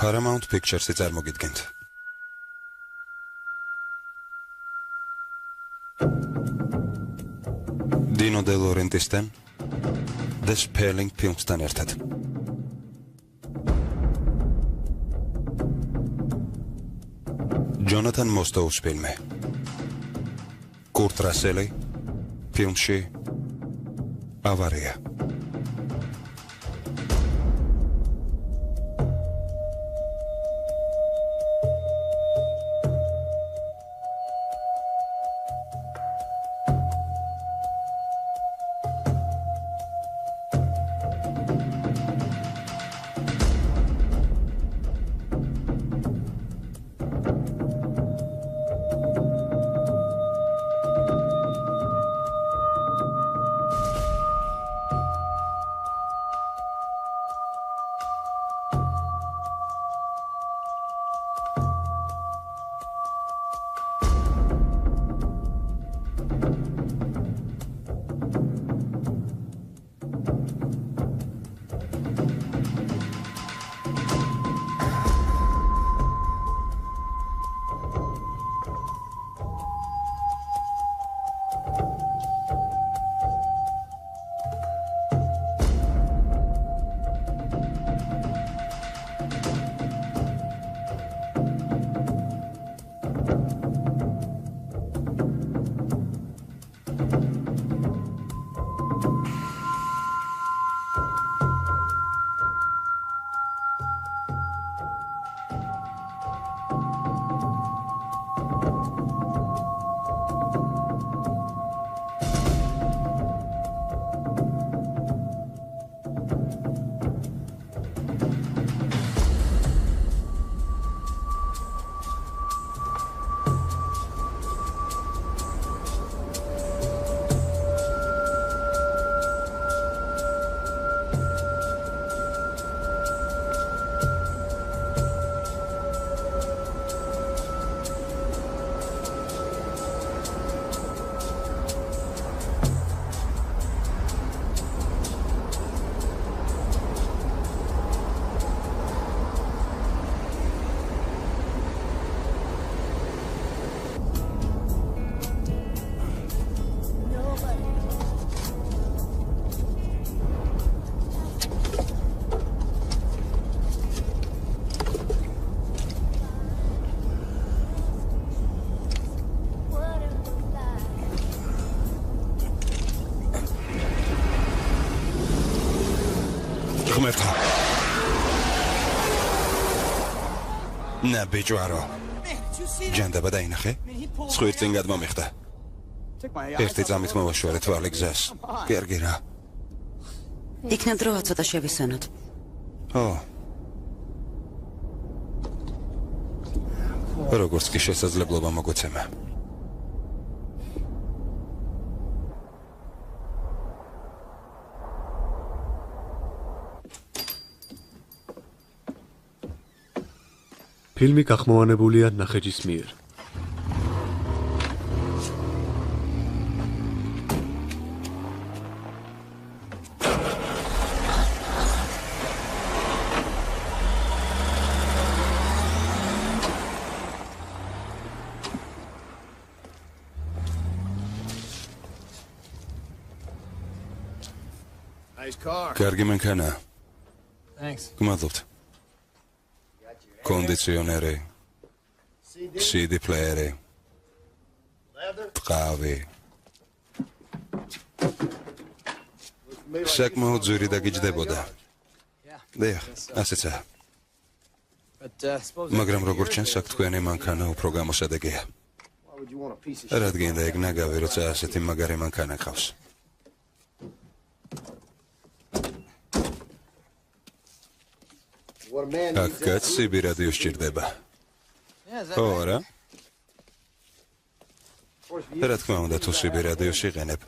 Paramount Pictures-ი წარმოგიდგენთ. Dino De Laurentiis-თან The Spelling ფილმსთან ერთად. Jonathan Mostow-ს ფილმი. Kurt Russell-ი ფილმში ავარია. Na bijuaro. Janda dainახე. Სხვირწინ გადმომიხდა. ერთი წამით მოვაშორე თვალი გზას. გერგი რა. იქნებ დროა ცოტა შევისვენოთ. როგორც კი შესაძლებლობა მოგვეცემა. ფილმი გახმოვანებულია ნახეჯის მიერ. კარგი მანქანა. გმადლობთ. Konditsioneri, CD playeri, tqavi. Საკმაოდ ძვირი დაგიჯდებოდა. დიახ, ასეცა. მაგრამ როგორც ჩანს, აქ თქვენი მანქანა უფრო გამოსადეგია. რადგან და ეგ ნაგავი, როცა ასეთი მაგარი მანქანა ყავს. აქ კაცი რადიოს ჭირდება. რა? რა თქმა უნდა, თუ სიბი რადიოს იყენებ.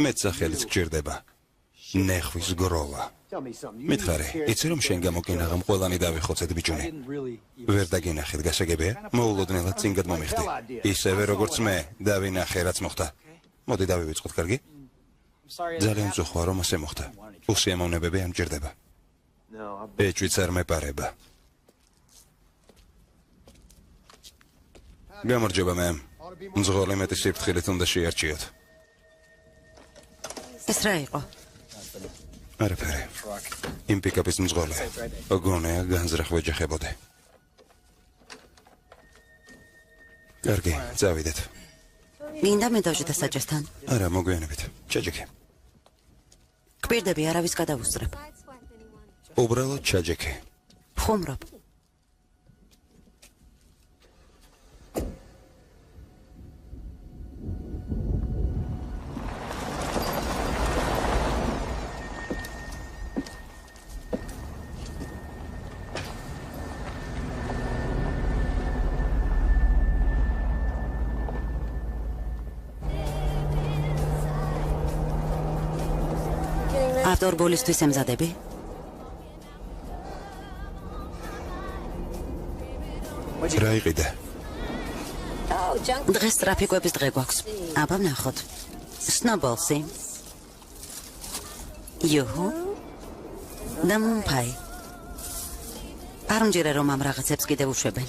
მეც სახელიც გჭირდება. ნეხვის გროვა. მითხარი, იცი რომ შენ გამოგინაღამ ყველანი დავიხოცეთ ბიჭუნი. ვერ დაგინახეთ, გასაგებია? მოულოდნელად წინ გადმომიხდი. ისევე როგორც მე, დავინახე რაც მოხდა. მოდი დავივიწყოთ, კარგი? ძალიან ძოხვა რომ ასე მოხდა. უსიამოვნებები ამ ჭირდება. ეჭვიც არ მეპარება. გამარჯობა მე. მძღოლი მეტი სიფრთხილით უნდა შეარჩიოთ. ეს რა იყო? არაფერი. იმ პიკაპის მძღოლი. გონია განზრახ ვეჯახებოდი. კარგი, წავიდეთ. მინდა მე დავждეთ საჭესთან. არა, მოგვიანებით. ჩაჯექი. გვერდები არავის გადავუსწრებ. უბრალოდ ჩაჯექი. ხუმრობ. ავტორბოლისთვის ემზადები? რა იყიდე? დღეს ტრაფიკების დღე გვაქვს. აბა ვნახოთ. სნობოლსი. იუჰუ. და მუმფაი. არ მჯერა რომ ამ რაღაცებს კიდევ უშვებენ.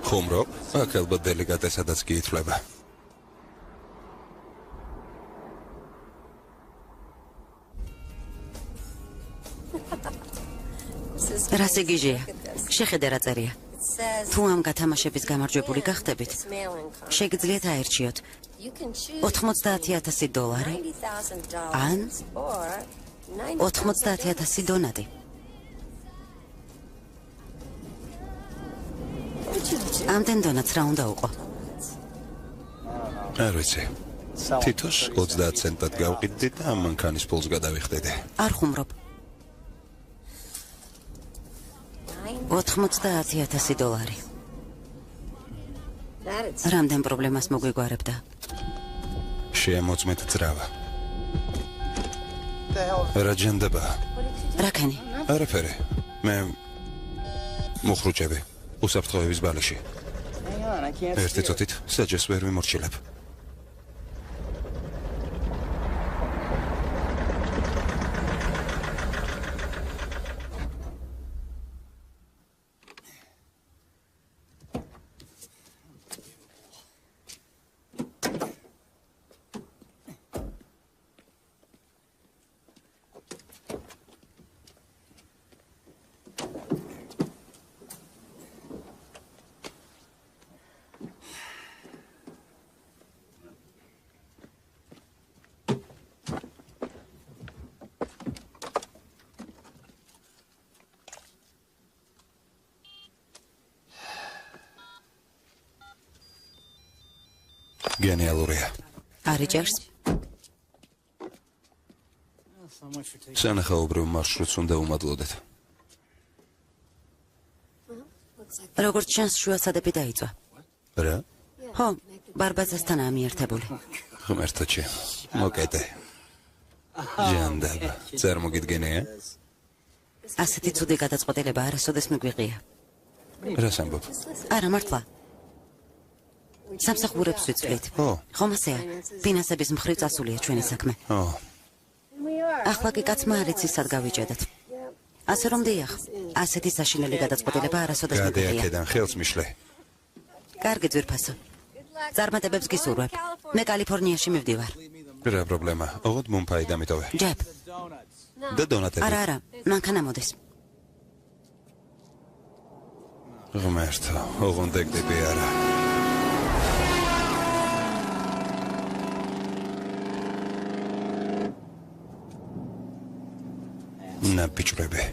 ხუმრობ? აქ ალბათ დელიკატესადაც კი ითვლება. რა სიგიჟეა? შეხედე რა წერია. თუ ამ გათამაშების გამარჯვებული გახდებით, შეგიძლიათ აერჩიოთ $90,000 ან 90,000 დონატი. ამდენ დონატს რა უნდა უყო? არ ვიცი. თითოს 30 ცენტად გავყიდდი და ამ მანქანის ფულს გადავიხდები. არ ხუმრობ. $90,000. რამდენ პრობლემას მოგვიგوارებდა? შეამოწმეთ ძრავა. რა ჯანდება? რა ქენი? არაფერი. მე მუხრუჭები. უსაფრთხოების ბალეში. ერთი წუთით საჯეს ვერ ვიმორჩილებ. გენიალურია. არიჯერს? სანახაობრივ მარშრუტს უნდა უმადლოდეთ. როგორც ჩანს, შუასადები დაიწვა. რა? ხო, ბარბაზასთანაა მიერთებული. ღმერთოჩი, მოკეტე. ჯანდაბა, წარმოგიდგენია? ასეთი ცუდი გადაწყვეტილება არასოდეს მიგვიღია. რას ამბობ? არა, მართლა. სამსახურებს ვიწვლით. ო. ხომ ასეა? ფინანსების მხრივ წასულია ჩვენი საქმე. ო. ახლა კი კაცმა არ იცის სად გავიჭედოთ. ასე რომ დიახ, ასეთი საშინელი გადაწყვეტილება არასოდეს მიგვიღია. გადააქედან ხელს მიშლე. კარგი ძვირფასო. წარმატებებს გისურვებ. მე კალიფორნიაში მივდივარ. რა პრობლემა? ოღონდ მუმფაი დამიტოვე. ჯებ. და დონატები. არა, მანქანა მოდის. ღმერთო, ოღონდ ეგდები არა. να πιτσουρεύε.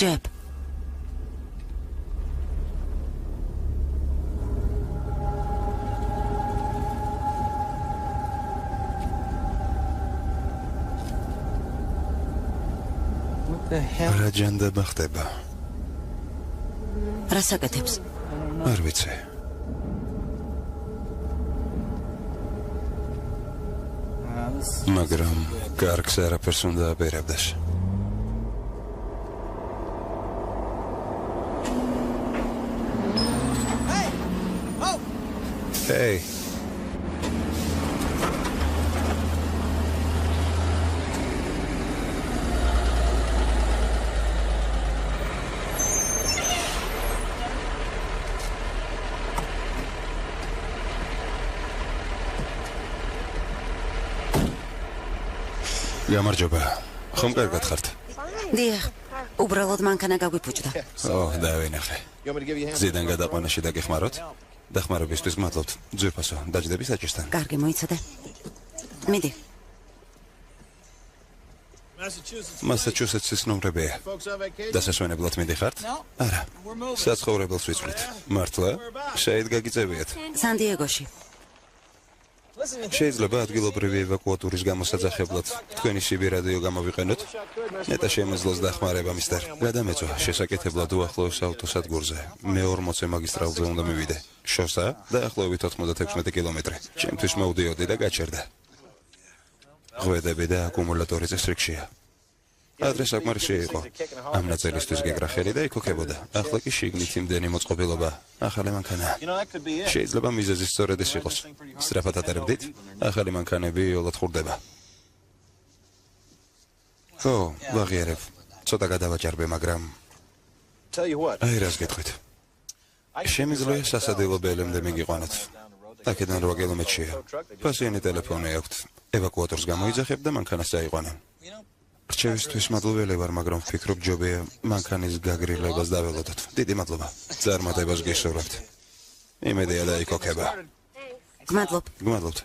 Jeb. რა ჯანდება ხდება? რა საკეთებს? არ ვიცი. მაგრამ კარგს არაფერს უნდა აბერებდეს. Hey! გამარჯობა. ხომ კარგად ხართ? დიახ, უბრალოდ მანქანა გაგვიფუჭდა. დავინახე. ზედან გადაყვანაში დაგეხმაროთ? დახმარებისთვის მადლობთ. ძვირფასო, დაჯდები საჭირთან. კარგი, მოიცადე. მიდი. მასაჩუსეტსის ნომრებია. დასასვენებლად მიდიხართ? არა. საცხოვრებელს ვიწვლით. მართლა? შეიძლება გაგიწევიათ. სან-დიეგოში. შეიძლება ადგილობრივი ევაკუატურის გამოსაძახებლად თქვენი სიბირადიო გამოვიყენოთ? ნეტა შემეძლოს დახმარება, მისტერ. გადამეწვა შესაკეთებლად უახლოეს ავტოსადგურზე. მე-40 მაგისტრალზე უნდა მივიდე. შოსა დაახლოებით 96 კილომეტრი. ჩემთვის მოვდიოდი და გაჩერდა. ღვედები და აკუმულატორი წესრიგშია. ადრე საკმარისი იყო. ამ ნაწილისთვის გეკრა ხელი და იქოქებოდა. ახლა კი შიგნით იმდენი მოწყობილობა. ახალი მანქანა. შეიძლება მიზეზი სწორედ ეს იყოს. სწრაფად ატარებდით? ახალი მანქანები იოლად ხურდება. ხო, ვაღიარებ. ცოტა გადავაჭარბე, მაგრამ აი რას გეტყვით. შემიძლია სასადილო ბელემდე მიგიყვანოთ. აქედან 8 კილომეტრია. პასიანი ტელეფონი აქვთ. ევაკუატორს გამოიძახებ და მანქანას წაიყვანენ. რჩევისთვის მადლობელი ვარ, მაგრამ ვფიქრობ ჯობია მანქანის გაგრილებას დაველოდოთ. დიდი მადლობა. წარმატებას გისურვებთ. იმედია დაიქოქება. გმადლობთ.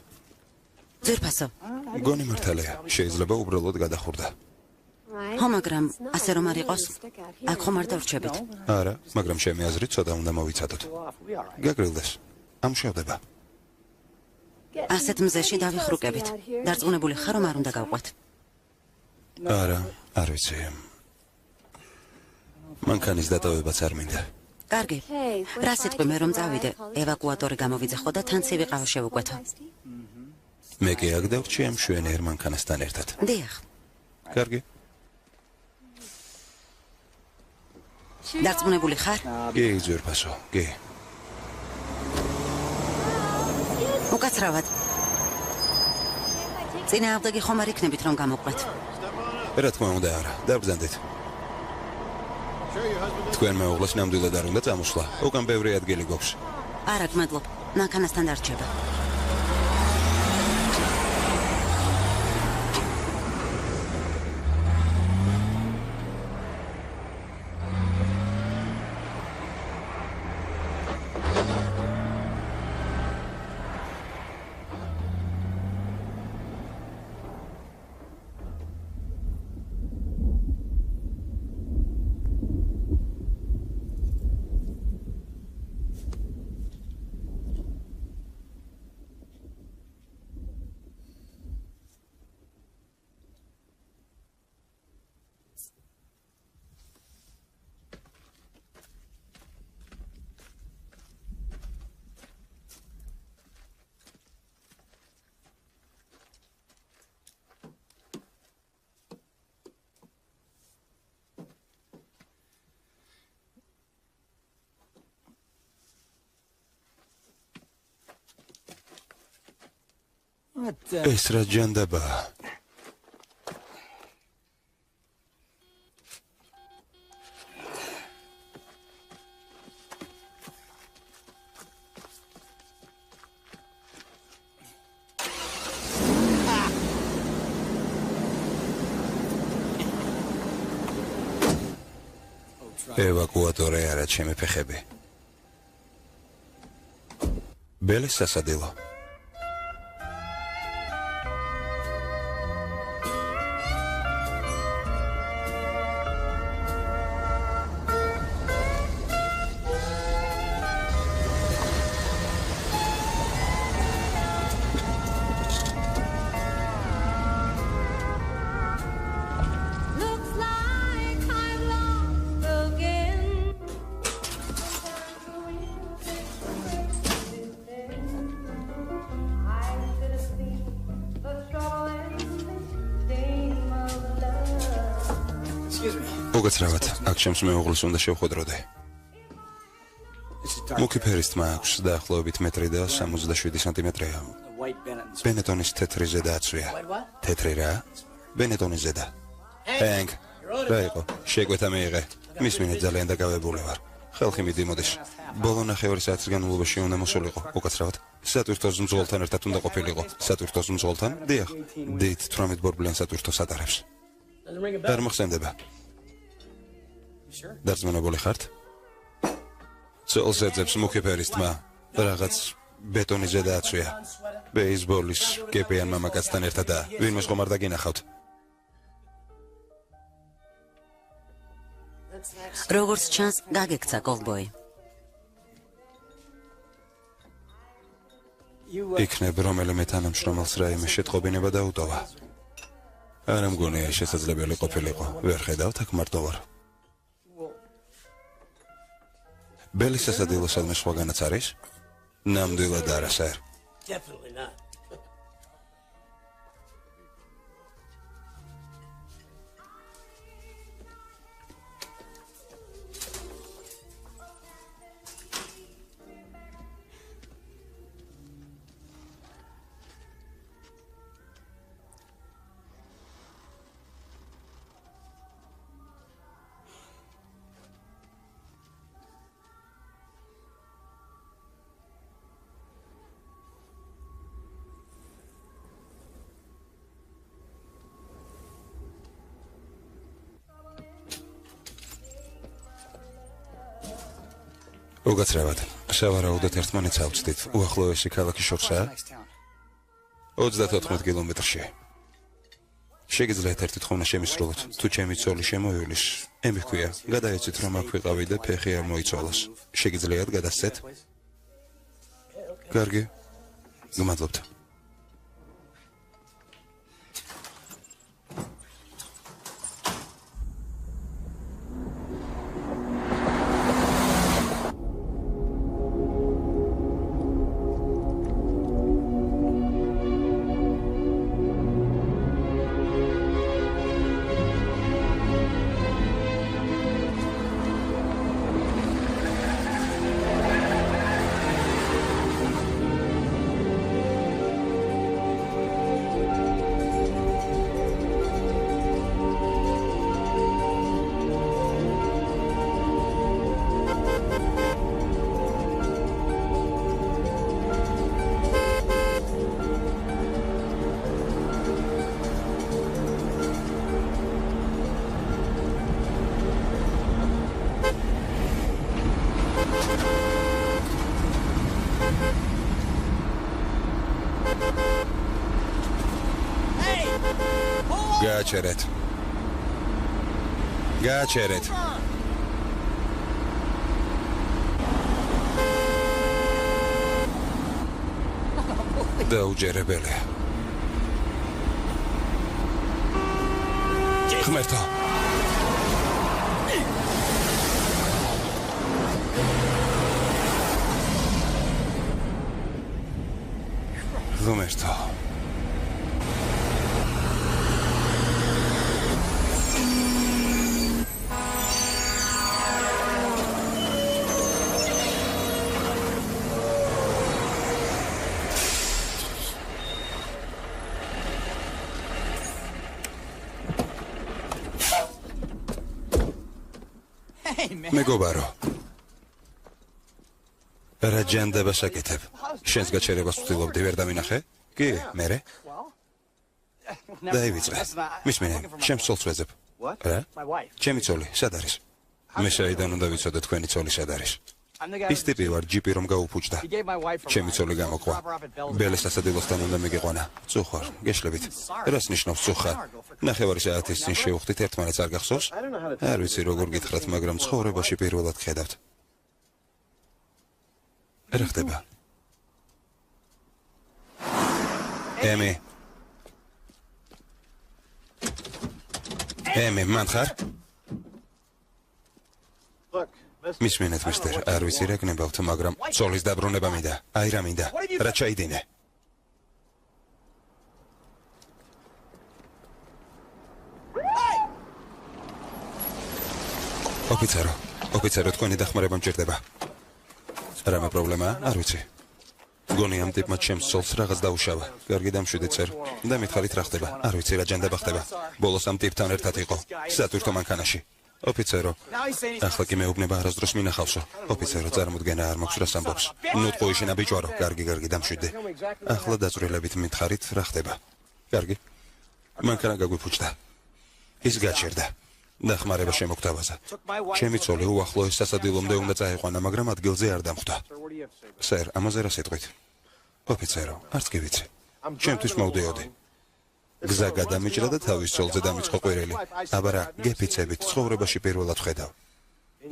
ძვირფასო. გონი მართალია, შეიძლება უბრალოდ გადახურდა. ხო, მაგრამ ასე რომ არ იყოს, აქ ხომ არ დავრჩებით. არა, მაგრამ ჩემი აზრით ცოტა უნდა მოვიცადოთ. გაგრილდეს. ამშავდება. ასეთ მზეში დავიხრუკებით. დარწმუნებული ხარ, რომ არ უნდა გავყვეთ. არა, არ ვიცი. მანქანის დატოვებაც არ მინდა. კარგი. რა სიტყვი მე რომ წავიდე, ევაკუატორი გამოვიძახო და თან ცივი ყავა შევუკვეთო. მე კი აქ დავრჩი ამ შვენიერ მანქანასთან ერთად. დიახ. კარგი. დარწმუნებული ხარ? კი, ძვირფასო, კი. უკაცრავად. წინააღმდეგი ხომ არ იქნებით რომ გამოყვეთ. რა თქმა უნდა არა, დაბრძანდით. თქვენ მეუღლეს ნამდვილად არ უნდა წამოსვლა. უკან ბევრი ადგილი გვაქვს. არა, გმადლობ. მანქანასთან დარჩება. ეს რა ჯანდაბაა? ევაკუატორი არა, ჩემი ფეხები. ბელის სასადილო. მოგაცრავად, აქ ჩემს მეუღლეს უნდა შევხვედროდე. მუქი ფერის თმა აქვს, დაახლოებით 1 და 67 სანტიმეტრია. ბენეტონის თეთრი ზედა აცვია. თეთრი რა? ბენეტონის ზედა. ჰენკ, რა იყო? შეგვეთა მიიღე. მისმინე ძალიან დაკავებული ვარ. ხალხი მიდიმოდის. ბოლო ნახევარი საათის განმავლობაში უნდა მოსულიყო, უკაცრავად. სატვირთოს მძღოლთან ერთად უნდა ყოფილიყო. სატვირთოს მძღოლთან? დიახ. დიდ 18 ბორბლიან სატვირთოს ატარებს. არ მოხსენდება. დარწმუნებული ხართ? წელს ეძებს მუქი ფერის თმა, რაღაც ბეტონის ზედააცვია. ბეისბოლის კეპიან მამაკაცთან ერთად და ვინმე ხომ არ დაგინახავთ. როგორც ჩანს, გაგექცა კოვბოი. იქნებ რომელიმე თანამშრომელს რაიმე შეტყობინება დაუტოვა. არ მგონია შესაძლებელი ყოფილიყო. ვერ ხედავთ აქ მარტო ვარ. ბელის სასადილო სადმე სხვაგანაც არის? ნამდვილად არა, სერ. Definitely not. უკაცრავად, სავარაუდოდ ერთმანეთს ავწდით. უახლოესი ქალაქი შორსაა? 34 კილომეტრში. შეგიძლიათ ერთი თხოვნა შემისრულოთ, თუ ჩემი ცოლი შემოივლის. ემი ჰქვია, გადაეცით რომ აქ ვიყავი და ფეხი არ მოიცვალოს. შეგიძლიათ გადასცეთ? კარგი. გმადლობთ. გააჩერეთ. გააჩერეთ. დაუჯერებელია. ღმერთო. ღმერთო. მეგობარო. რა ჯანდება საკეთებ? შენს გაჩერებას ვცდილობდი, ვერ დამინახე? კი, მერე? დაივიწყე. მისმენე, ჩემს ცოლს ვეძებ. რა? ჩემი ცოლი, სად არის? მე საიდან უნდა ვიცოდე თქვენი ცოლი სად არის? ის ტიპი ვარ, ჯიპი რომ გაუფუჭდა. ჩემი ცოლი გამოყვა. ბელის სასადილოსთან უნდა მიგიყვანა. წუხარ, გეშლებით. რას ნიშნავს წუხარ? ნახევარი საათის წინ შევხვდით, ერთმანეთს არ გახსოვს? არ ვიცი როგორ გითხრათ, მაგრამ ცხოვრებაში პირველად ხედავთ. რა ხდება? ემი. ემი, მან ხარ? მისმენეთ, მისტერ, არ ვიცი რა გნებავთ, მაგრამ ცოლის დაბრუნება მინდა. აი რა მინდა. რა ჩაიდინე? ოფიცერო, თქვენი დახმარება მჭირდება. რამე პრობლემაა? არ ვიცი. გონი ამ ტიპმა ჩემს ცოლს რაღაც დაუშავა. კარგი დამშვიდეთ, სერ. და მითხარით რა ხდება? არ ვიცი რა ჯანდება ხდება. ბოლოს ამ ტიპთან ერთად იყო. სატვირთო მანქანაში. ოფიცერო, ახლა კი მეუბნება არასდროს მინახავსო. ოფიცერო, წარმოდგენა არ მაქვს რას ამბობს. ნუტყო ეშინა ბიჭვარო, კარგი, დამშვიდე. ახლა დაწვრილებით მითხარით, რა ხდება? კარგი. მანქანა გაგვიფუჭდა. ის გაჩერდა. დახმარება შემოგთავაზა. ჩემი ცოლი უახლოეს სასადილომდე უნდა წაიყვანა, მაგრამ ადგილზე არ დამხვდა. სერ, ამაზე რა სიტყვით? ოფიცერო, არც კი ვიცი. ჩემთვის მოვდიოდი. გზა გადამიჭრა და თავის ცოლზე დამიწყო ყვირელი. აბა რა, გეფიცებით, ცხოვრებაში პირველად ვხედავ.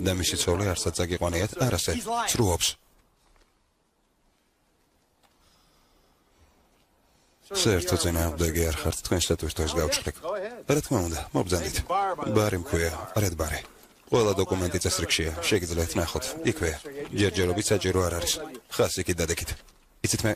და მისი ცოლი არცად წაგიყვანიათ, არასე, ცრუობს. საერთოდ წინააღმდეგი არ ხართ, თქვენ სატვირთოს გავჩხრეკ. რა თქმა უნდა, მობრძანდით. ბარი მქვია, რედ ბარი. ყველა დოკუმენტი წესრიგშია, შეგიძლიათ ნახოთ. იქვეა. ჯერჯერობით საჭირო არ არის. ხას იქით დადექით. იცით მე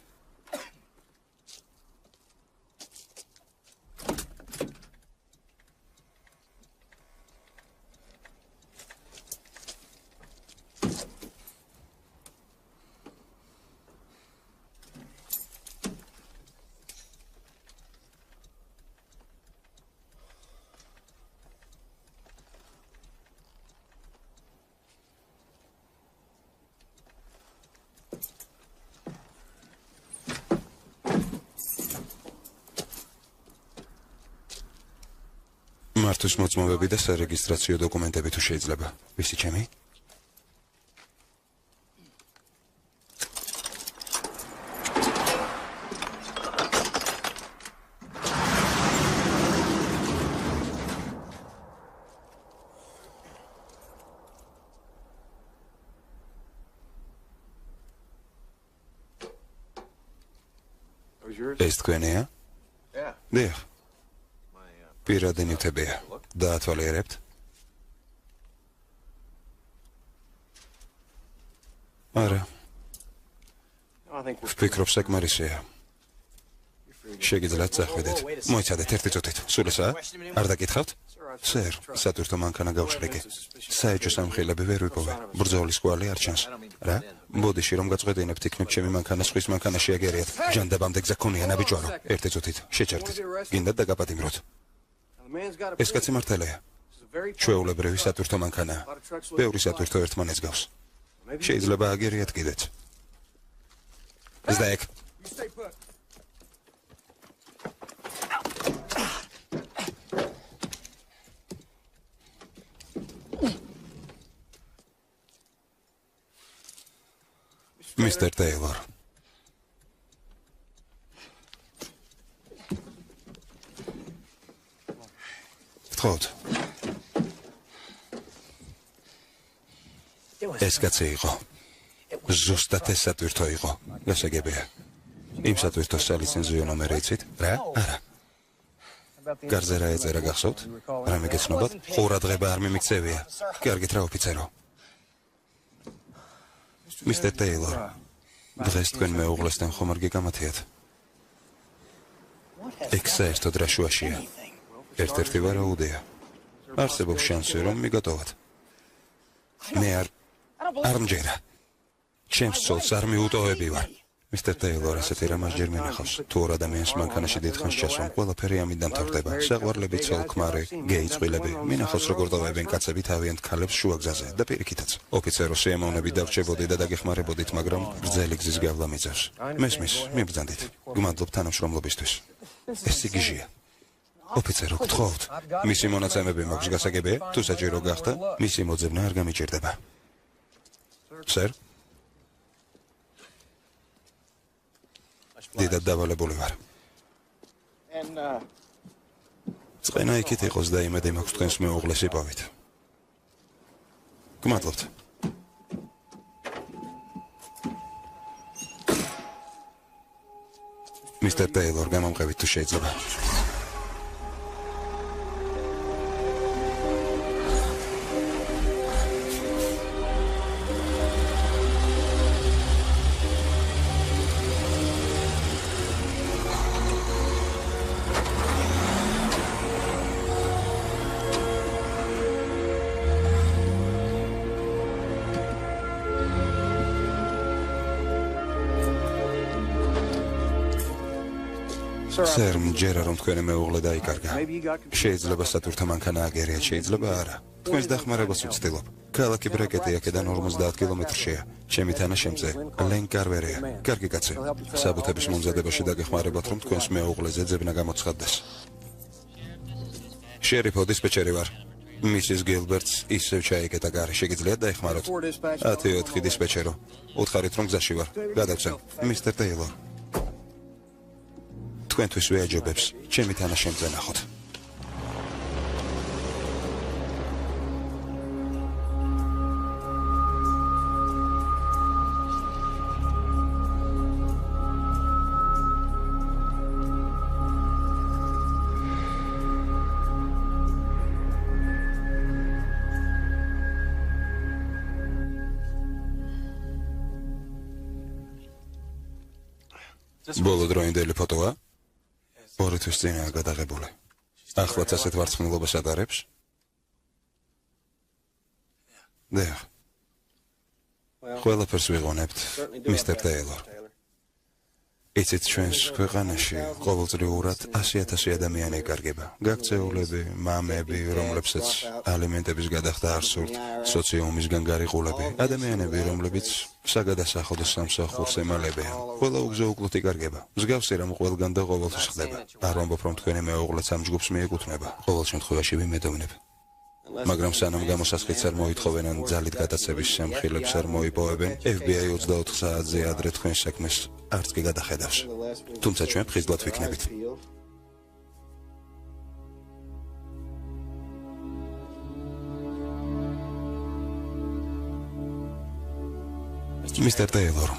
მართვის მოწმობები და სარეგისტრაციო დოკუმენტები თუ შეიძლება. ვისი ჩემი? ეს თქვენია? დიახ. პირადი ნივთებია. დაათვალიერებთ? არა. ვფიქრობ საკმარისია. შეგიძლიათ წახვიდეთ. მოიცადეთ ერთი წუთით. სულ ესაა? არ დაკითხავთ? სერ, სატვირთო მანქანა გავშრიკე. საეჭვო სამხილები ვერ ვიპოვე. ბრძოლის კვალი არ ჩანს. რა? ბოდიში რომ გაწყვეტინებთ, იქნებ ჩემი მანქანა სხვის მანქანაში აგერიათ. ჯანდაბამდე გზა ქონია ნაბიჯვარო. ერთი წუთით. შეჩერდით. გინდათ დაგაპატიმროთ. ეს კაცი მართალია. ჩვეულებრივი სატვირთო მანქანაა. ბევრი სატვირთო ერთმანეთს გავს. შეიძლება აგერიათ კიდეც. ზდაეკ. Mr. Taylor. ვთხოვთ. ეს კაცი იყო. ზუსტად ეს სატვირთო იყო. გასაგებია. იმ სატვირთოს სალიცენზიო ნომერი იცით? რა? არა. გარზე რა ეწერა გახსოვთ? რამე გეცნობათ? ყურადღება არ მიმიქცევია. კარგით რა ოფიცერო. Mr. Taylor, დღეს თქვენ მეუღლესთან ხომ არ გიგამათიათ? ეგ საერთოდ რა შუაშია? ერთ-ერთი ვარაუდია. არსებობს შანსი, რომ მიგატოვათ. მე არ მჯერა. ჩემს ცოლს არ მიუტოვები ვარ. Mr. Taylor, ასეთი რამ არ ჯერ მინახავს. თუ ორ ადამიანს მანქანაში დიდხანს ჩასვამ, ყველაფერი ამით დამთავრდება. საყვარლები, ცოლ-ქმარი, გეი წყვილები, მინახავს როგორ დავებენ კაცები თავიანთ ქალებს შუაგზაზე და პირიქითაც. ოფიცერო სიამოვნებით დავრჩებოდი და დაგეხმარებოდით, მაგრამ გრძელი გზის გავლა მიწევს. მესმის, მიბრძანდით. გმადლობ თანამშრომლობისთვის. ეს სიგიჟეა. ოფიცერო, გთხოვთ, მისი მონაცემები მაქვს გასაგებია? თუ საჭირო გახდა, მისი მოძებნა არ გამიჭირდება. სერ? დიდად დავალებული ვარ. წყენა იქით იყოს და იმედი მაქვს თქვენს მეუღლეს იპოვით. გმადლობთ. Mr. Taylor, გამომყევით თუ შეიძლება. სერ, მჯერა რომ თქვენი მეუღლე დაიკარგა. შეიძლება სატვირთო მანქანა აგერიათ, შეიძლება არა. თქვენს დახმარებას ვცდილობ. ქალაქი ბრეკეტი აქედან 50 კილომეტრშია. ჩემი თანაშემწე ლენ კარვერია. კარგი კაცი. საბუთების მომზადებაში დაგეხმარებათ, რომ თქვენს მეუღლეზე ძებნა გამოცხადდეს. შერიფო, დისპეჩერი ვარ. მისის გილბერტს ისევ ჩაიკეტა გარე, შეგიძლიათ დაეხმაროთ? 10-4 დისპეჩერო. უთხარით, რომ გზაში ვარ. გადავცემ. მისტერ ტეილორ. თქვენთვის ვეაჯობებს, ჩემი თანაშემწე ნახოთ. ბოლო დროინდელი ფოტოა? 2 თვის წინაა გადაღებული. ახლაც ასეთ ვარცხნილობას ატარებს? დიახ. ყველაფერს ვიღონებთ, მისტერ ტეილორ. იცით, ჩვენს ქვეყანაში ყოველწლიურად 100,000 ადამიანი იკარგება. გაქცეულები, მამები, რომლებსაც ალიმენტების გადახდა არ სურთ, სოციუმისგან გარიყულები, ადამიანები, რომლებიც საგადასახო და სამსახურს ემალებიან. ყველა უგზო უკლოდ იკარგება. მსგავსი რამ ყველგან და ყოველთვის ხდება. არ ვამბობ, რომ თქვენი მეუღლეც ამ ჯგუფს მიეკუთვნება. ყოველ შემთხვევაში ვიმედოვნებ. მაგრამ სანამ გამოსასყიდს არ მოითხოვენ ან ძალით გადაცების სამხილებს არ მოიპოვებენ, FBI 24 საათზე ადრე თქვენ საქმეს არც კი გადახედავს. თუმცა ჩვენ ფხიზლად ვიქნებით. მისტერ ტეილორ,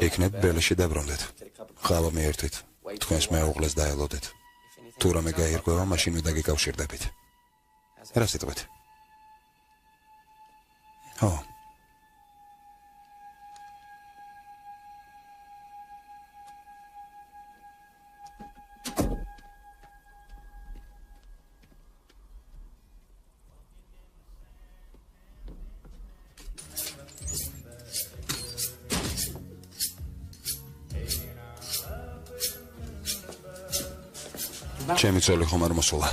იქნებ ბელეში დაბრუნდეთ. ხავა მიერთვით, თქვენს მეუღლეს დაელოდეთ. თუ რამე გაირკვევა, მაშინ დაგიკავშირდებით. რა სიტყვით? ო. ჩემი ცოლი ხომ არ მოსულა?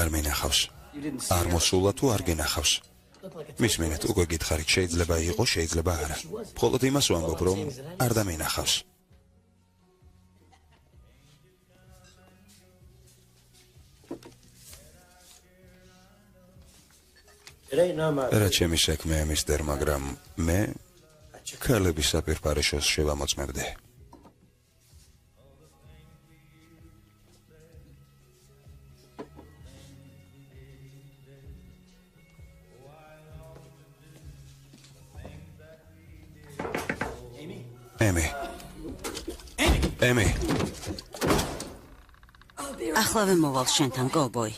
არ მინახავს. არ მოსულა თუ არ გინახავს? მისმენეთ, უკვე გითხარით, შეიძლება იყო, შეიძლება არა. მხოლოდ იმას ვამბობ, რომ არ დამინახავს. რა ჩემი საქმეა, მისტერ, მაგრამ მე ქალების საპირფარეშოს შევამოწმებდი. ემი. ახლავე მოვალ შენთან, კოვბოი.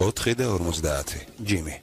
ოთხი და 50, ჯიმი.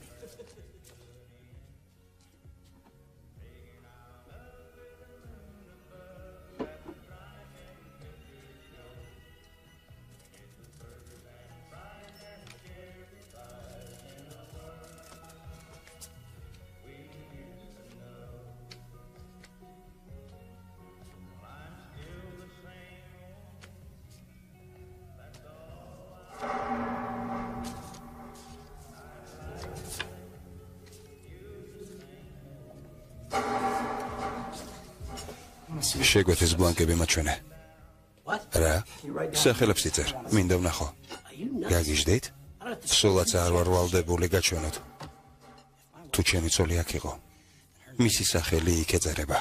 შეგვეთის ბლანკები მაჩვენე. რა? სახელებს იწერ. მინდა ვნახო. გაგიჟდით? სულაც არ ვარ ვალდებული გაჩვენოთ. თუ ჩემი ცოლი აქ იყო, მისი სახელი იქ ეწერება.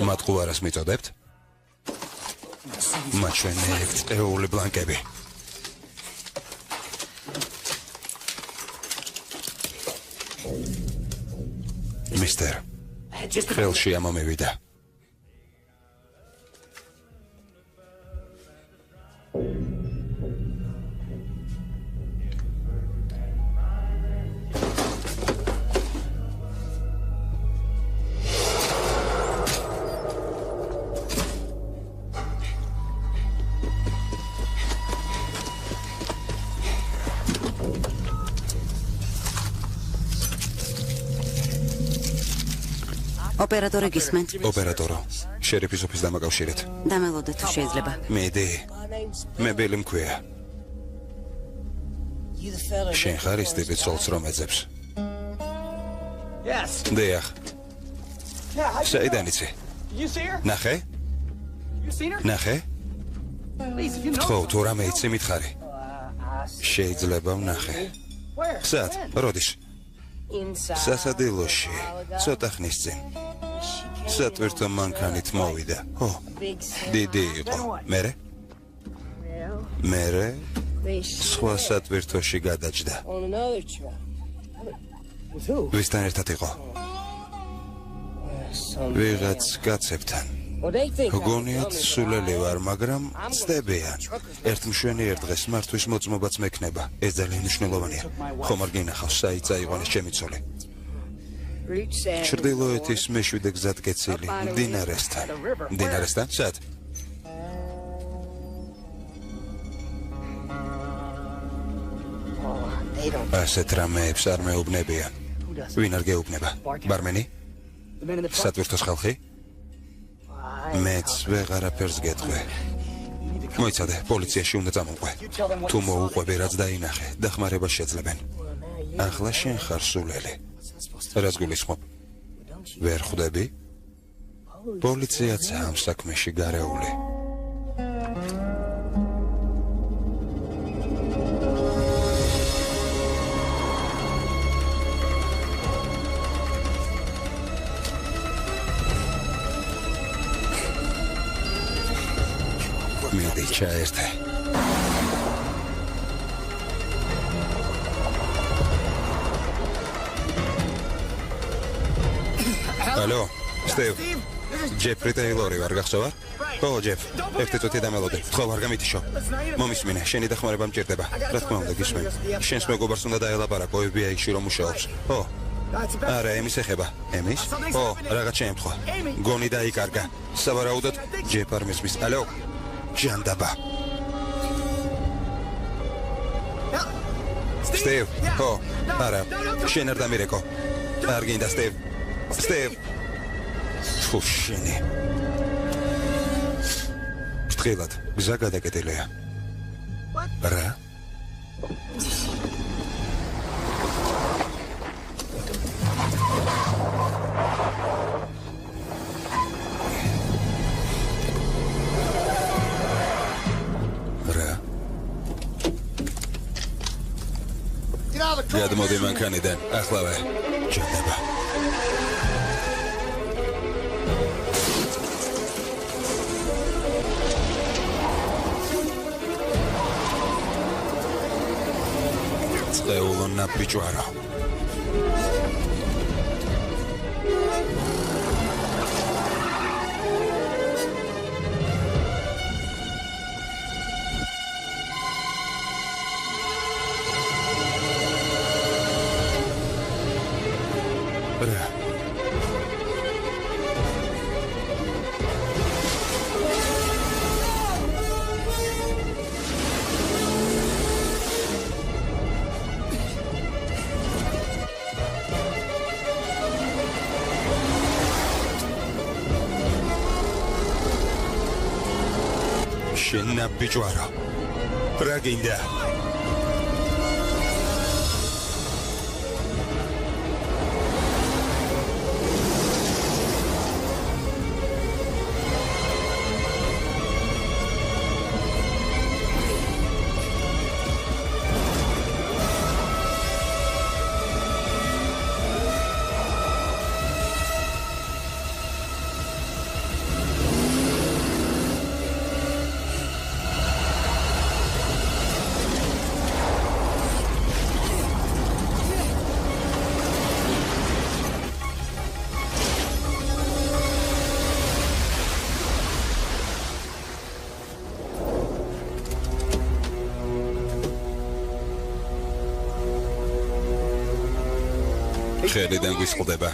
მატყუარას მიწოდებთ? მაჩვენებთ წეული ბლანკები. მისტერ, ხელში ამომივიდა. ოპერატორი გისმენთ? ოპერატორო, შერიფის ოფისს დამაკავშირეთ. დამელოდე თუ შეიძლება. მიდი. მე ბილი მქვია. შენ ხარ ის ტიპი ცოლს რომ ეძებს? დიახ. საიდან იცი? ნახე? ნახე? ხო, თუ რამე იცი მითხარი. შეიძლება ვნახე. სად? როდის? სასადილოში, ცოტა ხნის წინ. სატვირთო მანქანით მოვიდა. ო, დიდი იყო. მერე? მერე? სხვა სატვირთოში გადაჯდა. ვისთან ერთად იყო? ვიღაც კაცებთან. გონიათ სულელი ვარ, მაგრამ ცდებიან. ერთ მშვენიერ დღეს მართვის მოწმობაც მექნება. ეს ძალიან მნიშვნელოვანია. ხომ არ გინახავს, საით წაიყვანეს ჩემი ცოლი? ჩრდილოეთის მეშვიდე გზატკეცილი, მდინარესთან. მდინარესთან? სად? ასეთ რამეებს არ მეუბნებიან. ვინ არ გეუბნება? ბარმენი? სატვირთოს ხალხი? მეც ვეღარაფერს გეტყვი. მოიცადე, პოლიციაში უნდა წამოვყვე. თუ მოუყვები, რაც დაინახე, დახმარება შეძლებენ. ახლა შენ ხარ სულელი. რას გულისხმობ? ვერ ხვდები? პოლიციაცაა ამ საქმეში გარეული. მიდი ჩაერთე. ალო, სტივ. ჯეფრი ტეილორი ვარ, გახსოვარ? ო, ჯეფ, ერთი წუთი დამელოდე. ხო, ვარ გამითიშო. მომისმინე, შენი დახმარება მჭირდება. რა თქმა უნდა, გისმენ. შენს მეგობარს უნდა დაელაპარაკო FBI-ში რომ მუშაობს. ო, არა, ემის ეხება. ემის? ო, რაღაც შეემთხვა. გონი დაიკარგა. სავარაუდოდ, ჯეფ არ მისმის. ალო, ჯანდაბა. სტივ, ო, არა, შენ არ დამირეკო. არ გინდა, სტივ. სტივ. ფუშინი. ფრთხილად, გზა გადაკეტილია. რა? გადმოდი მანქანიდან, ახლავე. ჯანდება. წეულო ნაბიჯვარო. შენ ნაბიჯვარო. რა გინდა? ხელიდან გვისყდება.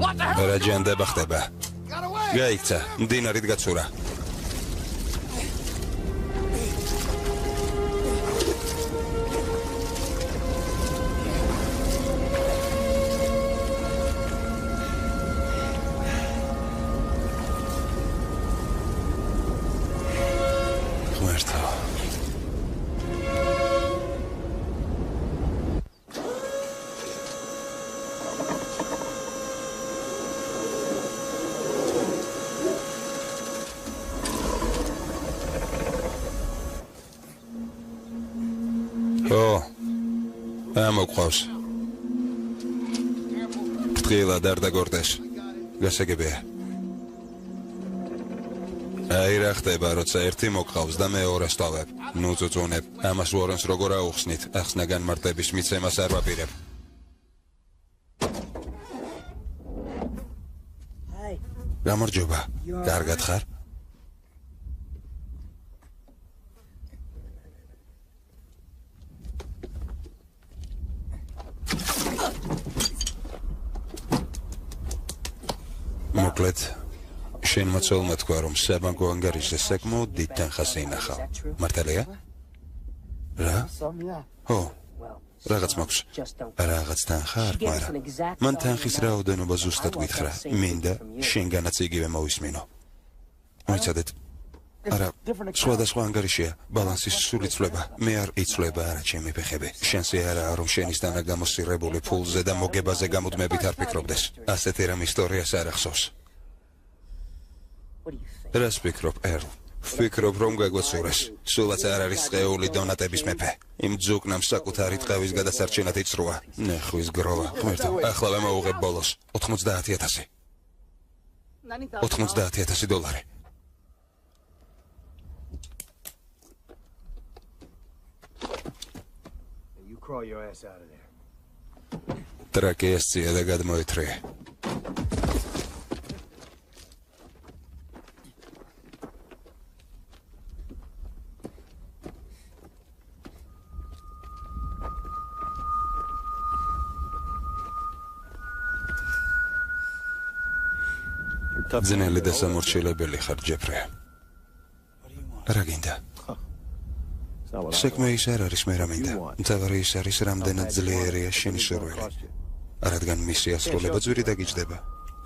რა ჯანდება ხდება? გაიქცა, მდინარით გაცურა. მოგყავს. ფრთხილად არ დაგორდეს. გასაგებია. აი რა ხდება, როცა ერთი მოგყავს და მეორეს ტოვებ. ნუ წუწუნებ. ამას ვორონს როგორ აუხსნით? ახსნა განმარტების მიცემას არ ვაპირებ. გამარჯობა. კარგად ხარ? მოკლედ, შენ მოცულმა თქვა, რომ საბანკო ანგარიშზე საკმაოდ დიდ თანხას ინახავ. მართალია? რა? ო, რაღაც მაქვს. რაღაც თანხა არ გვარა. მან თანხის რაოდენობა ზუსტად გითხრა. მინდა შენგანაც იგივე მოვისმინო. მოიცადეთ. არა, სხვადასხვა ანგარიშია, ბალანსის სრული ცვლება. მე არ იცვლება არა ჩემი ფეხები. შენსი არაა, რომ შენისთანა გამოსწირებული ფულზე და მოგებაზე გამუდმებით არ ფიქრობდეს. ასეთი რამ ისტორიას არ ახსოვს. რას ფიქრობ, ერლ? ვფიქრობ, რომ გაგვაცურეს. სულაც არ არის წეული დონატების მეფე. იმ ძუკნამ საკუთარი ტყევის გადასარჩენად იწრუა. ნეხვის გროვა. ღმერთო, ახლა მოვუღებ ბოლოს. 90,000. 90,000 დოლარი. ტრაკი ესწია და გადმოეთრია. ძნელი და სამორჩილებელი ხარ, ჯეფრი. რა გინდა? საქმე ის არ არის, მე რა მინდა. მთავარი ის არის, რამდენად ძლიერია შენი სურვილი. რადგან მისი ასრულება ძვირი დაგიჯდება.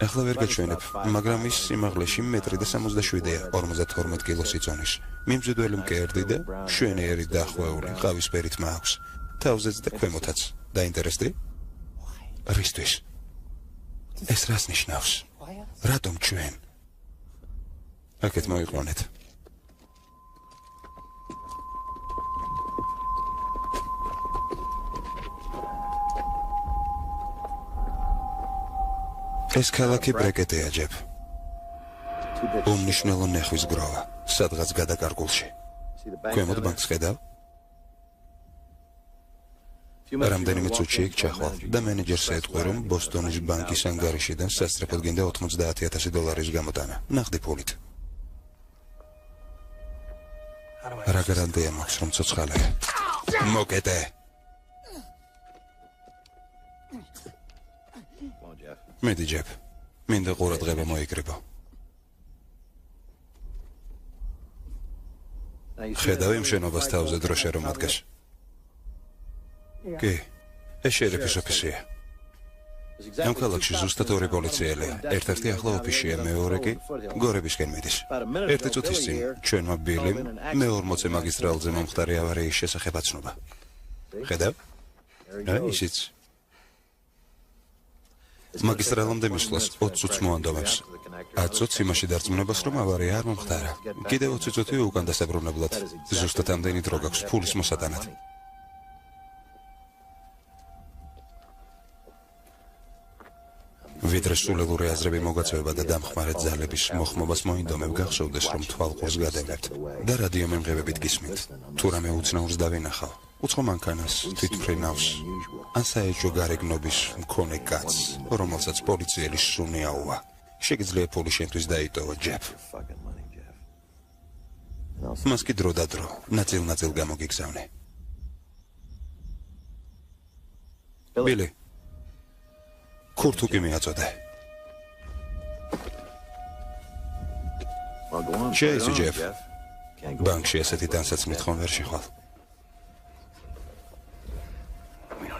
ახლა ვერ გაჩვენებ, მაგრამ ის სიმაღლეში 1.67-ია, 52 კილოს იწონის. მიმზიდველი მკერდი და მშვენიერი დახვეული, ყავისფერით მაქვს. თავზეც და ქვემოთაც. დაინტერესდი? რისთვის? ეს რას ნიშნავს? რატომ ჩვენ? აქეთ მოიყვანეთ. ეს ქალაქი ბრეკეტია, ჯეფ. უმნიშვნელო ნეხვის გროვა, სადღაც გადაკარგულში. ქვემოთ ბანკს ხედავ? რამდენიმე წუთში იქ ჩახვალ და მენეჯერს ეტყვი, რომ ბოსტონის ბანკის ანგარიშიდან სასწრაფოდ გინდა 90,000 დოლარის გამოტანა, ნახდი ფულით. რა გარანტია მაქვს, რომ ცოცხალია? მოკეტე! მედი, ჯეფ. მინდა ყურადღება მოიკრიბო. ხედავ იმ შენობას თავზე დროშა რომ ადგას. კი, ეს შერიფის ოფისია. ამ ქალაქში ზუსტად 2 პოლიციელია. ერთ-ერთი ახლა ოფისია, მეორე კი გორებისკენ მიდის. 1 წუთის წინ ჩვენმა ბილიმ მე-40 მაგისტრალზე მომხდარი ავარიის შესახებ აცნობა. ხედავ? აი ისიც. მაგისტრალამდე მისვლას 20 წუთს მოანდომებს. 10 წუთს იმაში დარწმუნებას, რომ ავარია არ მომხდარა. კიდევ 20 წუთი უკან დასაბრუნებლად. ზუსტად ამდენი დრო გაქვს ფულის მოსატანად. ვიდრე სულელური აზრები მოგაწევება და დამხმარე ძალების მოხმობას მოინდომებ, გახსოვდეს, რომ თვალყურს გადავნებთ და რადიო მემღებებით გისმით. თუ რამე უცნაურს დავინახავ, უცხო მანქანას, თვითმფრინავს, ან საეჭვო გარეგნობის მქონე კაცს, რომელსაც პოლიციელი სუნი აუვა. შეგიძლია ფული შენთვის დაიტოვა, ჯეფ. მას კი დრო და დრო, ნაწილ-ნაწილ გამოგიგზავნე. ბილი. ქურთუკი მიაწოდე. შეიცი ჯეფ ბანკში ესეთი დასაცმით ხომ ვერ შეხვალ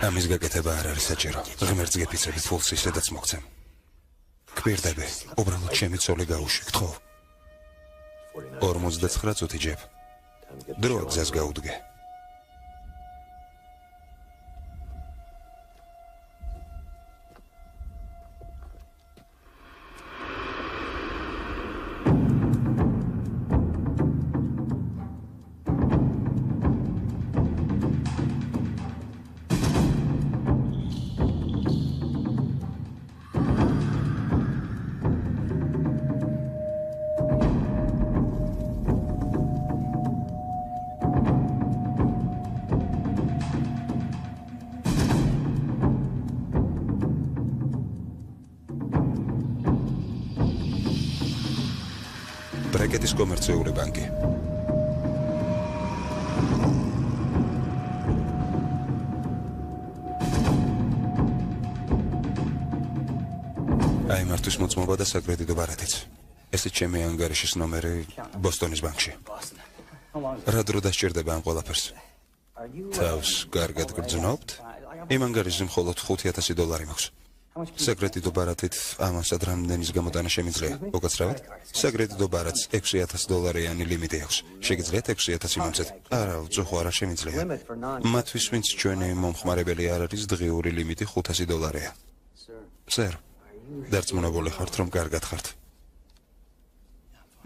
ამის გაკეთება არ არის საჭირო ღმერთს გეფიცები ფულს ისედაც მოგცემ გვირდები უბრალოდ ჩემი ცოლი გაუშვი გთხოვ 49 წუთი ჯეფ დრო გზას გაუდგე ბრეკეტის კომერციული ბანკი აი მართვის მოწმობა და საკრედიტო ბარათიც ესეც ჩემი ანგარიშის ნომერი ბოსტონის ბანკში რა დრო დასჭირდება ამ ყველაფერს თავს კარგად გრძნობთ იმ ანგარიშზე მხოლოდ $5,000 მაქვს საკრედიტო ბარათით ამასად რამდენის გამოტანა შემიძლია უკაცრავად საკრედიტო ბარათს $6,000-იანი ლიმიტი აქვს შეგიძლიათ 6,000 მომცეთ არა უწუხო არა შემიძლია მათთვის ვინც ჩვენი მომხმარებელი არ არის დღიური ლიმიტი $500-ია სერ დარწმუნებული ხართ რომ კარგად ხართ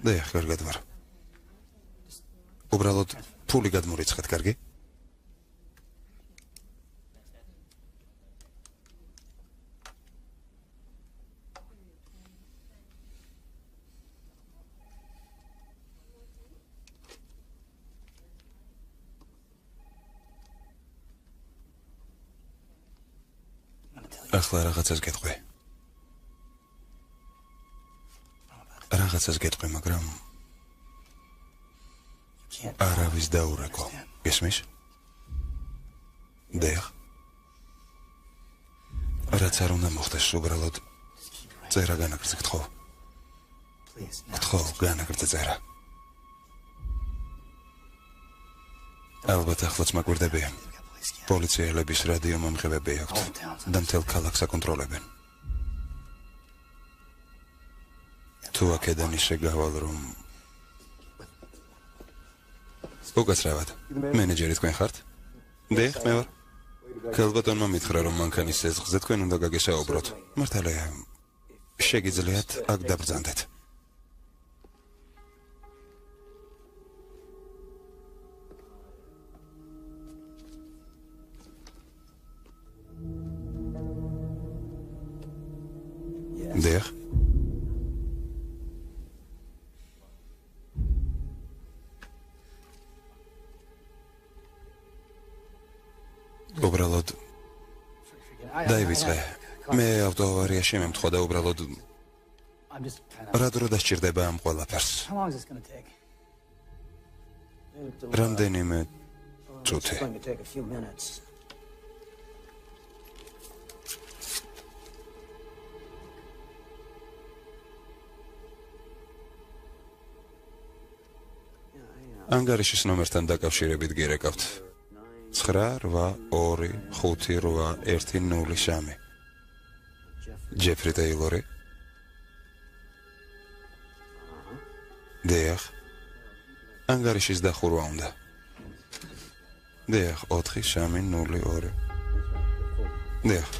და კარგად ვარ უბრალოდ ფული გადმორიცხეთ კარგი ახლა რაღაცას გეტყვი. რაღაცას გეტყვი, მაგრამ არავის დაურეკო. გესმის? დეღ. რაც არ უნდა მოხდეს, უბრალოდ წერა განაგრძე, გთხოვ. გთხოვ, განაგრძე წერა. ალბათ ახლაც მაგვირდებიან. პოლიციელების რადიო მომღებები აქვთ და მთელ ქალაქს აკონტროლებენ. თუ აქედან ისე გავალ რომ უკაცრავად მენეჯერი თქვენ ხართ? დიახ, მე ვარ. ქალბატონმა მითხრა რომ მანქანის სეზღზე თქვენ უნდა გაგესაუბროთ. მართალია შეგიძლიათ აქ დაბრძანდეთ. დიახ. უბრალოდ დაივიწყე. მე ავტოავარიაში მემთხვა და უბრალოდ რა დრო დასჭირდება ამ ყველაფერს. რამდენიმე წუთი. ანგარიშის ნომერთან დაკავშირებით გირეკავთ 982581003 ჯეფრი ტეილორი დიახ ანგარიშის დახურვა უნდა დიახ 4302 დიახ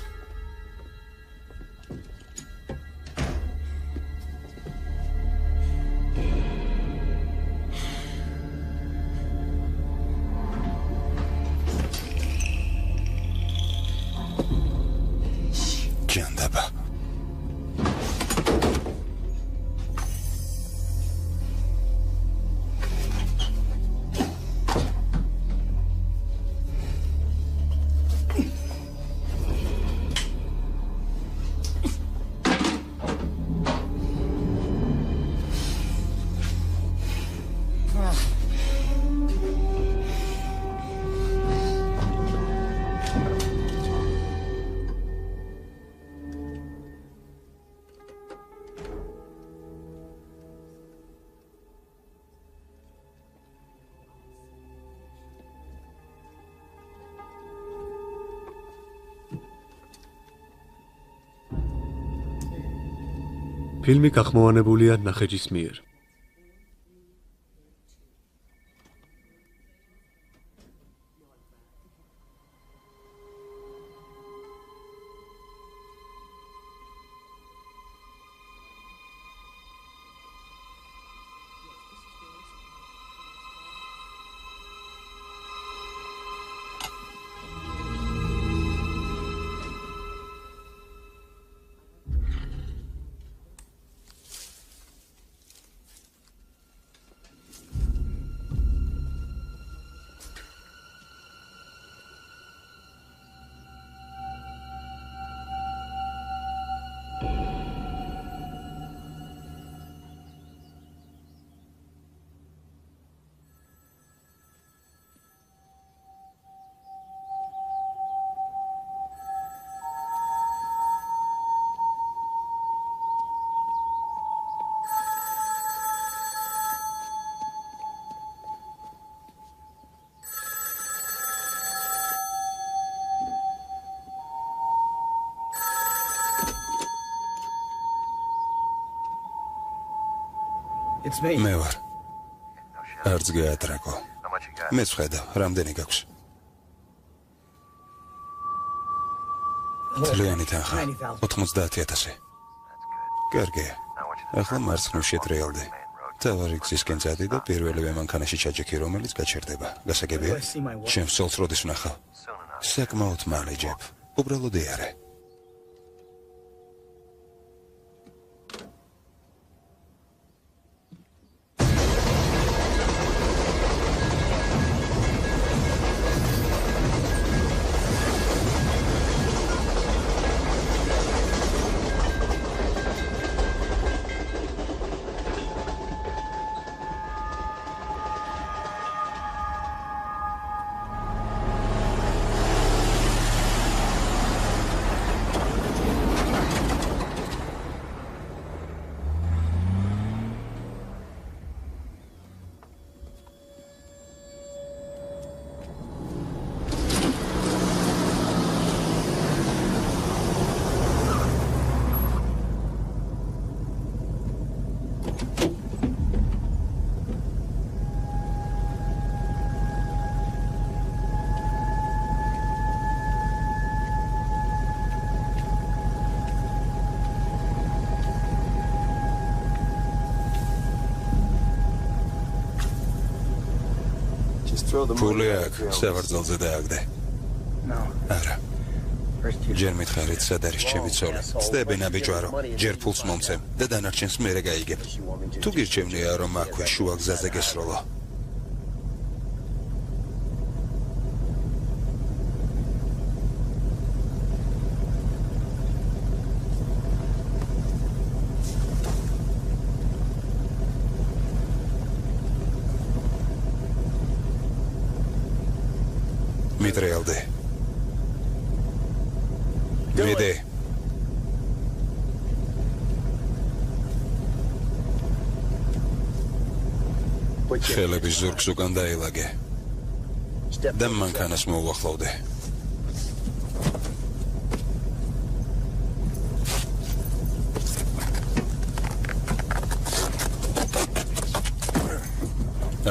ჯანდაბა ფილმი გახმოვანებულია ნახეჯის მიერ. მე ვარ. არც გაატრაკო. მეც ხედავ, რამდენი გაქვს? თლიანი თანხა 90,000. კარგია. ახლა მარცხნივ შეტრიალდი. თავარი გზისკენ წადი და პირველივე მანქანაში ჩაჯექი, რომელიც გაჩერდება. გასაგებია? ჩემს ცოლს როდის ვნახავ? საკმაოდ მალე, ჯეფ. უბრალოდ იარე. ფული აქ, სავარძელზე დააგდე. არა. ჯერ მითხარით, სად არის ჩემი ცოლი? ცდებინა ბიჭვარო, ჯერ ფულს მომცემ და დანარჩენს მერე გაიგებ. თუ გირჩევნია, რომ აქვე შუა გზაზე გესროლო. მიტრიალდი. მიდი. ხელების ზურგს უკან დაილაგე და მანქანას მოუახლოვდე.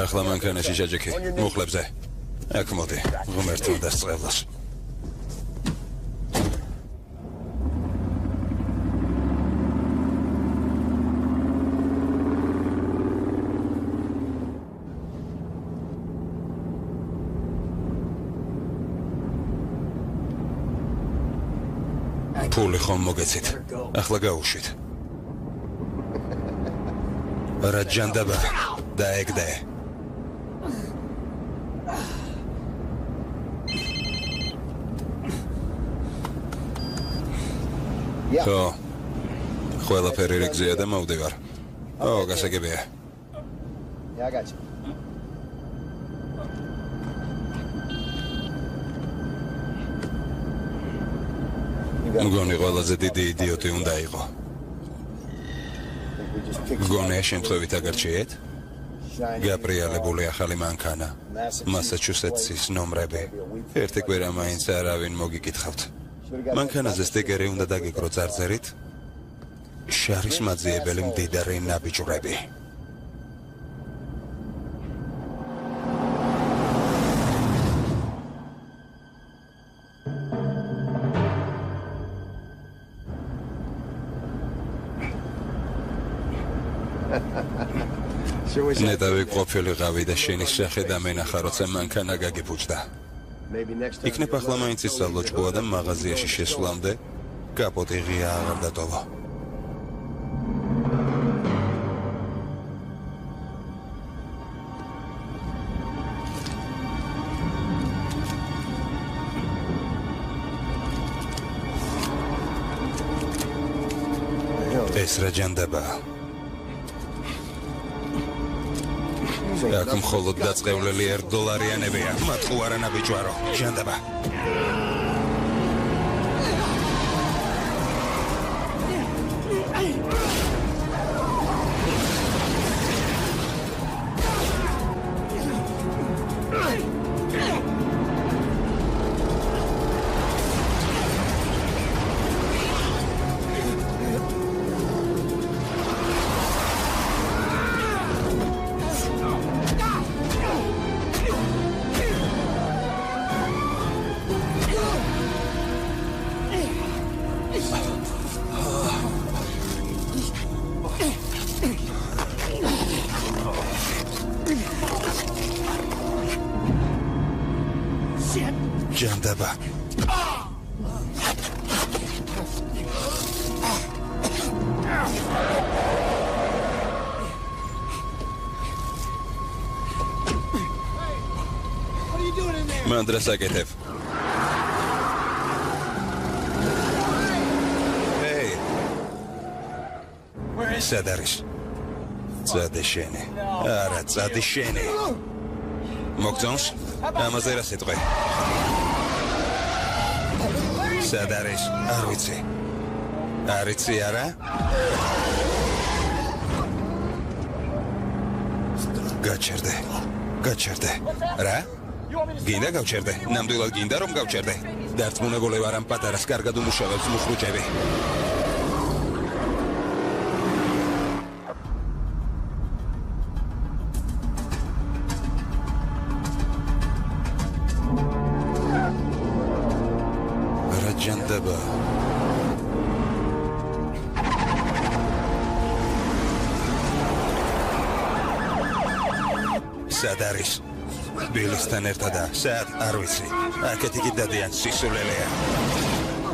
ახლა მანქანაში ჩაჯექი, მუხლებზე. აქ მოდი, ღმერთმა დასწრებას. ფული ხომ მოგეცით, ახლა გაუშვით. რა ჯანდაბა, დაეგდე. ხო, ყველაფერი რიგზეა და მოვდივარ. ო, გასაგებია. მგონი ყველაზე დიდი იდიოტი უნდა იყო. მგონია შემთხვევით აგარჩიეთ? გაბრიალებული ახალი მანქანა, მასაჩუსეტსის ნომრები. ერთი კვირა მაინც არავინ მოგიკითხავთ. მანქანაზე სტიკერი უნდა დაგეკრო წარწერით შარის მაძიებელი მდიდარი ნაბიჯვრები. ნეტავი ყოფილიყავი და შენი სახე დამენახა, როცა მანქანა გაგიფუჭდა. იქნებ ახლა მაინც ისწავლო ჭკუა და მაღაზიაში შესვლამდე კაპოტი ღია აღარ დატოვა. ეს რა ჯანდაბაა? აქ მხოლოდ დაწყევლელი $1 მათ ხო არა ნაბიჯვარო, ჯანდაბა. ჯანდაბა. მან დრას აკეთებ. სად არის? წადი შენი. არა, წადი შენი. მოგწონს? ამაზე რა სიტყვე? სად არის? არ ვიცი. არ იცი არა? გაჩერდე. რა? გინდა გავჩერდე? ნამდვილად გინდა რომ გავჩერდე? დარწმუნებული ვარ ამ პატარას კარგად უმუშავებს მუხრუჭები. ჯანდაბა. სად არის? ბილისთან ერთადა. სად? არ ვიცი. აქეთ იგი დადიან სისულელეა.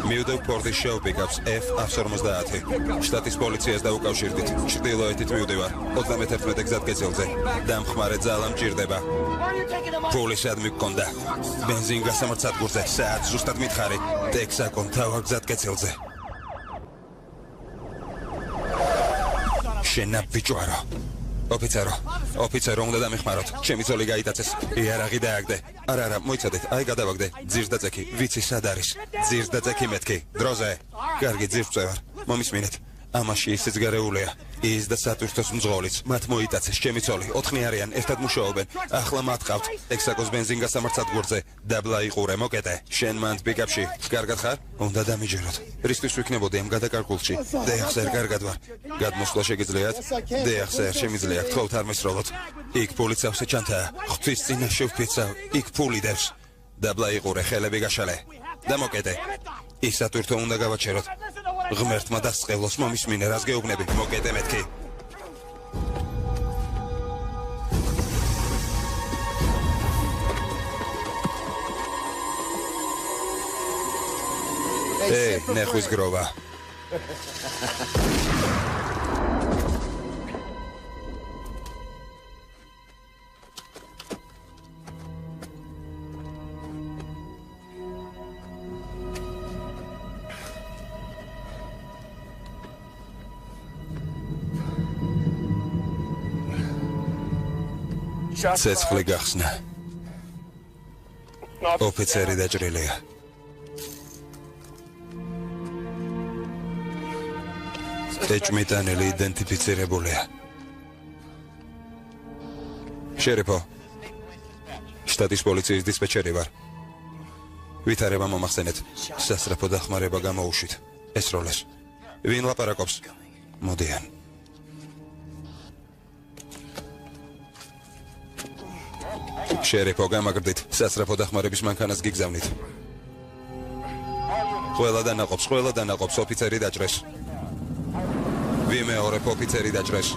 მივდევ ფორდის შოუ პიკაპს F-150. შტატის პოლიციას დაუკავშირდით. ჩრდილოეთით მივდივარ. 31 გზატკეცილზე. დამხმარე ძალა მჭირდება. ფული სადმი გქონდა? ბენზინგასამარცხებლზე. სად ზუსტად მითხარი? ტექსაკონ თავარ გზატკეცილზე. შენა ბიჭვარო. ოფიცერო, უნდა დამეხმაროთ. ჩემი ძოლი გაიტაცეს. იარაღი დააგდე. არა, მოიცადეთ, აი გადავაგდე. ძირს დაწექი. ვიცი სად არის. ძირს დაწექი მეთქი. დროზე. კარგი, ძირს წევარ. მომისმინეთ. ამაში ისიც გარეულია. ის და სატვირთოს მძღოლიც. მათ მოიტაცეს ჩემი ძოლი. 4 არიან, ერთად მუშაობენ. ახლა მათ ყავთ. ტექსაკოს ბენზინგასამარცხებლზე. დაბლა იყურე, მოკეტე. შენ მანდ პიკაპში. კარგად ხარ? უნდა დამიჯეროთ. რისთვის ვიქნებოდი ამ გადაკარგულში? დეახსერ, კარგად ვარ. გადმოსვლა შეგიძლიათ? დეახსერ, შემიძლია, გთხოვთ არ მესროლოთ. იქ ფულიც ავსე ჩანთაა. ღვთის წინაშე ვფიცავ. იქ ფული დევს. დაბლა იყურე, ხელები გაშალე. და მოკეტე. ის სატვირთო უნდა გავაჩეროთ. ღმერთმა დასწყევლოს მომისმინე, რას გეუბნები? მოკეტე მეთქი. ნეხვის გროვა. ცეცხლი გახსნა. ოფიცერი დაჭრილია. ეჭმიტანელი იდენტიფიცირებულია. შერიფო, შტატის პოლიციის დისპეჩერი ვარ. ვითარება მომახსენეთ. სასწრაფო დახმარება გამოუშვით. ესროლეს. ვინ ლაპარაკობს? მოდიან. შერიფო, გამაგრდით, სასწრაფო დახმარების მანქანას გიგზავნით. ყველა დანაყოფს ოფიცერი დაჭრეს. ვიმეორებ ოფიცერი დაჭრეს.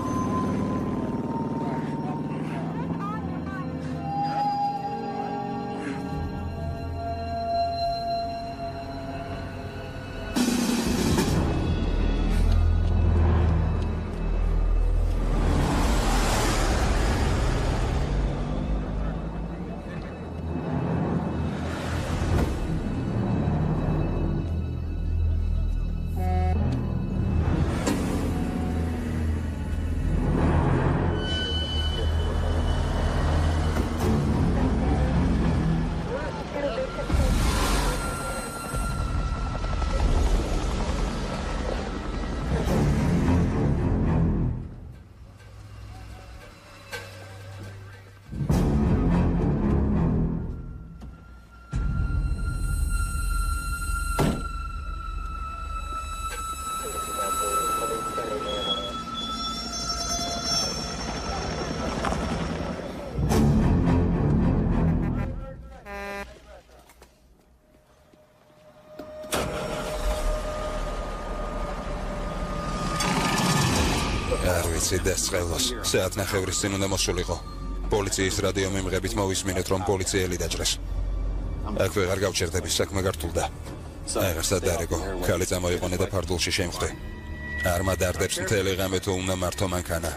დასწყევას საათნახევრის წინ უნდა მოსულიყო. პოლიციის რადიო მიმღებით მოვისმინეთ, რომ პოლიციელი დაჭრეს. აქ ვეღარ გავჩერდები, საქმე გართულდა. აღარ სადარეგო, ქალი წამოიყვანე და ფარდულში შემხვდე. არ მადარდებს მთელი ღამე თუ უნდა მართო მანქანა.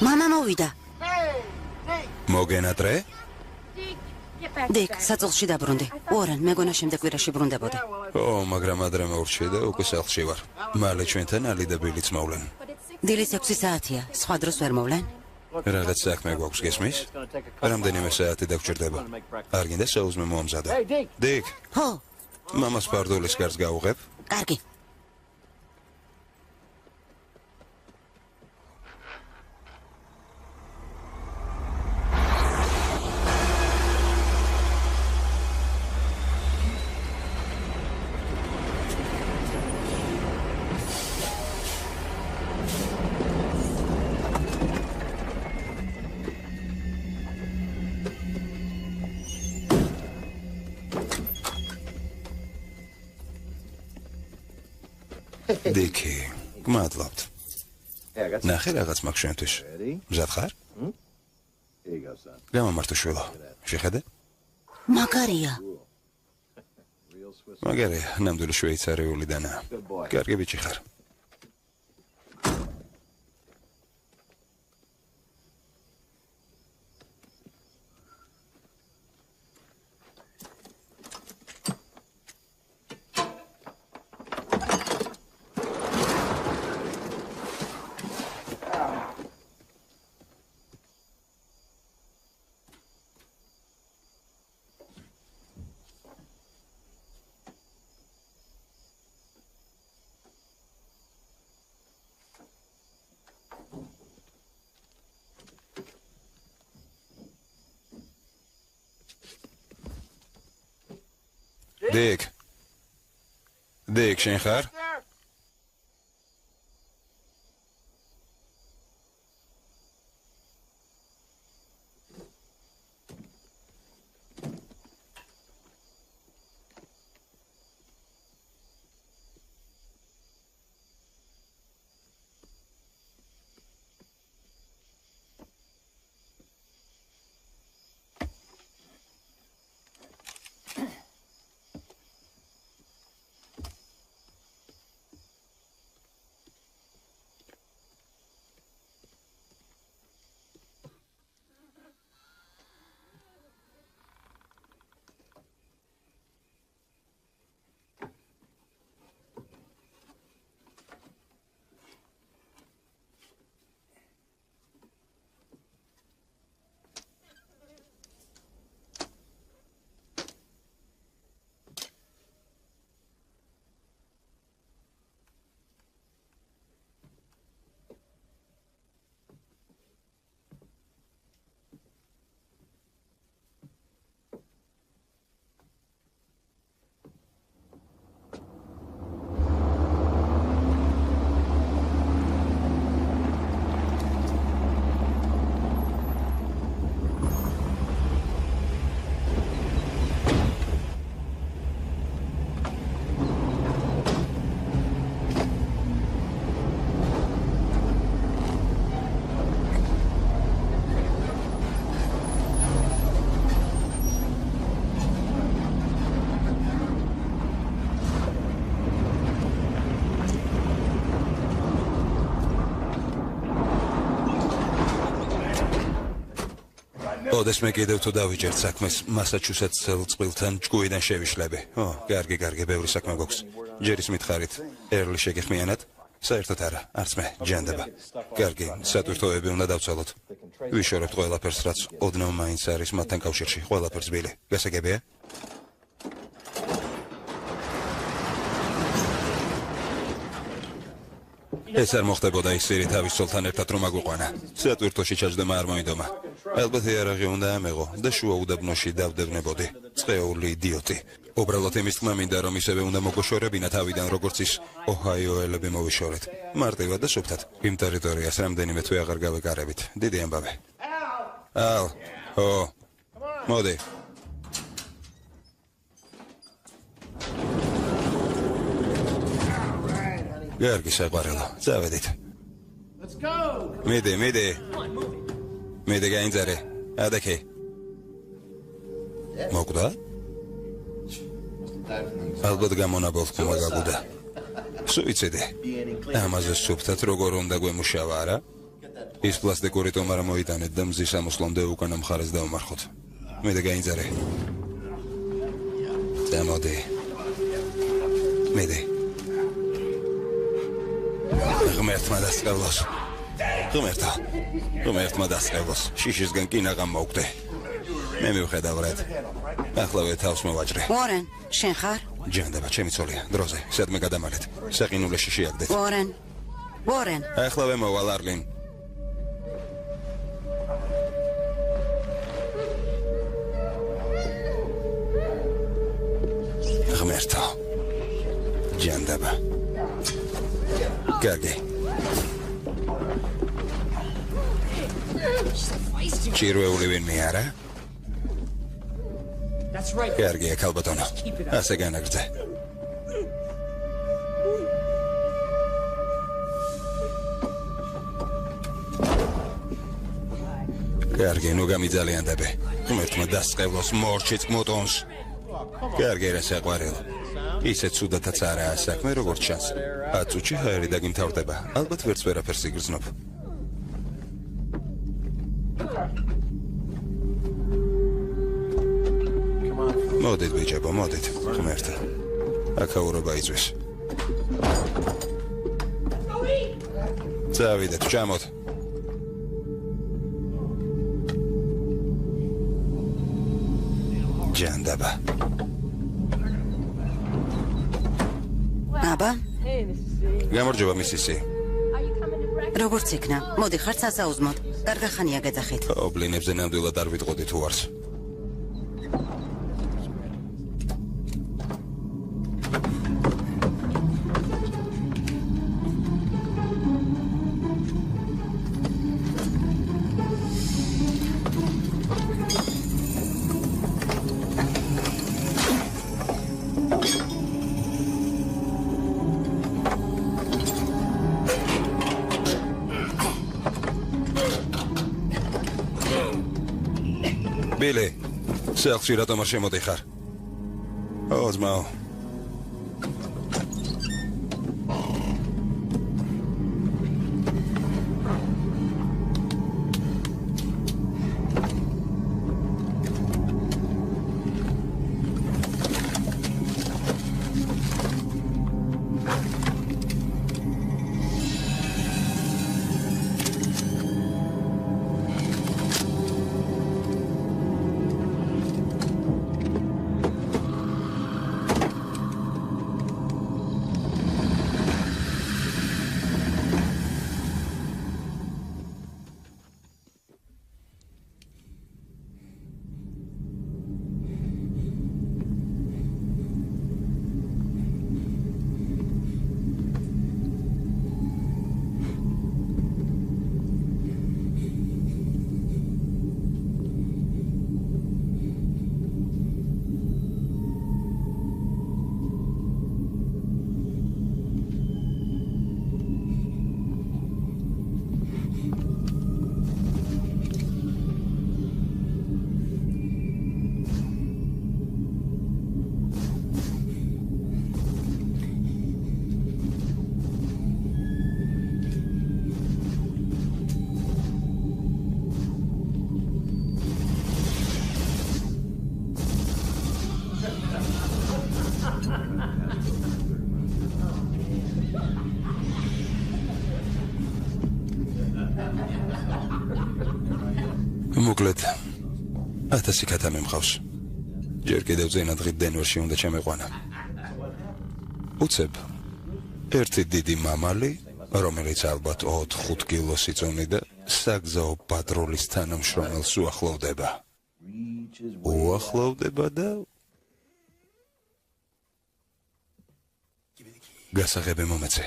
მამა მოვიდა. მოგენატრე? დიკ, საწოლში დაბრუნდი. უორენ, მეგონა შემდეგ კვირაში ბრუნდებოდი. მაგრამ ადრე მოვრჩი და უკვე სახლში ვარ. მალე ჩვენთან ალი და ბილიც მოვლენ. დილის 6 საათია. სხვა დროს ვერ მოვლენ? რაღაც საქმე გვაქვს, გესმის? რამდენიმე საათი დაგჭირდება. არ გინდა საუზმე მოამზადო. დიკ, ხო, მამას ფარდულის გარს გავუღებ? კარგი. დიკი, გმადლობთ. ნახე რაღაც მაქვს შენთვის. მზად ხარ? გამომართო შვილო. შეხედე? მაგარია. მაგარია, ნამდვილი შვეიცარიული დანაა. კარგი ბიჭი ხარ. დიკ, შენ ხარ? ოდეს მე კიდევ თუ დავიჭერთ საქმეს მასაჩუსეტსელ წყვილთან ჭკუიდან შევიშლები. კარგი, ბევრი საქმე გვაქვს. ჯერის მითხარით, ერლი შეგეხმიანათ? საერთოდ არა, არც მე, ჯანდება. კარგი, სატვირთოები უნდა დავცალოთ. ვიშორებთ ყველაფერს, რაც ოდნავ მაინც არის მათთან კავშირში, ყველაფერს ბილი. გასაგებია? ეს არ მოხდებოდა ისირი თავის ცოლთან ერთად რომ აგვიყვანა. სატვირთოში ჩაჯდომა არ მოინდომა. ალბათ იარაღი უნდა ამეღო და შუა უდაბნოში დავდებნებოდი. წყეული იდიოტი. უბრალოდ იმის თქმა მინდა რომ ისევე უნდა მოგოშორებინა თავიდან როგორც ის ოჰაიოელები მოვიშორეთ. მარტივად და სუფთად. იმ ტერიტორიას რამდენიმე თვე აღარ გავეკარებით. დიდი ამბავი. ალ. მოდი. Gheorghe საყვარელო, წავედით. მიდი გაინძარე. ადაკი. მოკვდა? ალბათ გამონაბოლქვი მაგაგუდა. სუიციდი. ამაზე სუფთად როგორ უნდა გვემუშავა, არა? ის პლასტიკური ტომარა მოიტანეთ და მზის ამოსვლამდე უკანა მხარეს დავმარხოთ. მიდე გაინძარე. წამოდი. მიდე. ღმერთმა დასწავლოს. ღმერთმა დასწავლოს. შიშისგან კი ნაღამ მოვკვდე. მე მივხედავ რად. ახლავე თავს მოვაჭრე. Warren, შენ ხარ? ჯანდება, ჩემი ცოლია, დროზე, სადმე გადამალეთ. საყინულეში შეაგდეთ. Warren. ახლავე მოვალ არლინ. ღმერთო. ჯანდება. კარგი. ჭირვეული ვინმე არა? კარგია, ქალბატონო. ასე განაგრძე. კარგი, ნუ გამიძალიანდები. ღმერთმა დასწავლოს მორჩიც მოტონს. კარგი რა საყვარელ. ისეთ ცუდათაც არაა საქმე, როგორც ჩანს. 10 წუთში ჰაერი დაგიმთავრდება. ალბათ ვერც ვერაფერს იგრძნობ. მოდით ბიჭებო, მოდით. ღმერთო. აქაურობა იწვის. წავიდეთ, ჩამოთ. ჯანდაბა. აბა, გამარჯობა მისისი. როგორც იქნა? მოდი ხარ სასაუზმოდ. კარგა ხანია გეძახით. ობლინებზე ნამდვილად არ ვიტყოდი თუ არს. ბილი, სახლში რატომ არ შემოდიხარ? ოზმაო. მოკლედ 1000 კათა მიმყავს. ჯერ კიდევ წინა დღით დენვერში უნდა ჩემეყვანა. უცებ ერთი დიდი მამალი, რომელიც ალბათ 4-5 კილოს იწონიდა, საგზაო პატრულის თანამშრომელს უახლოვდება. უახლოვდება და გასაღები მომეცე.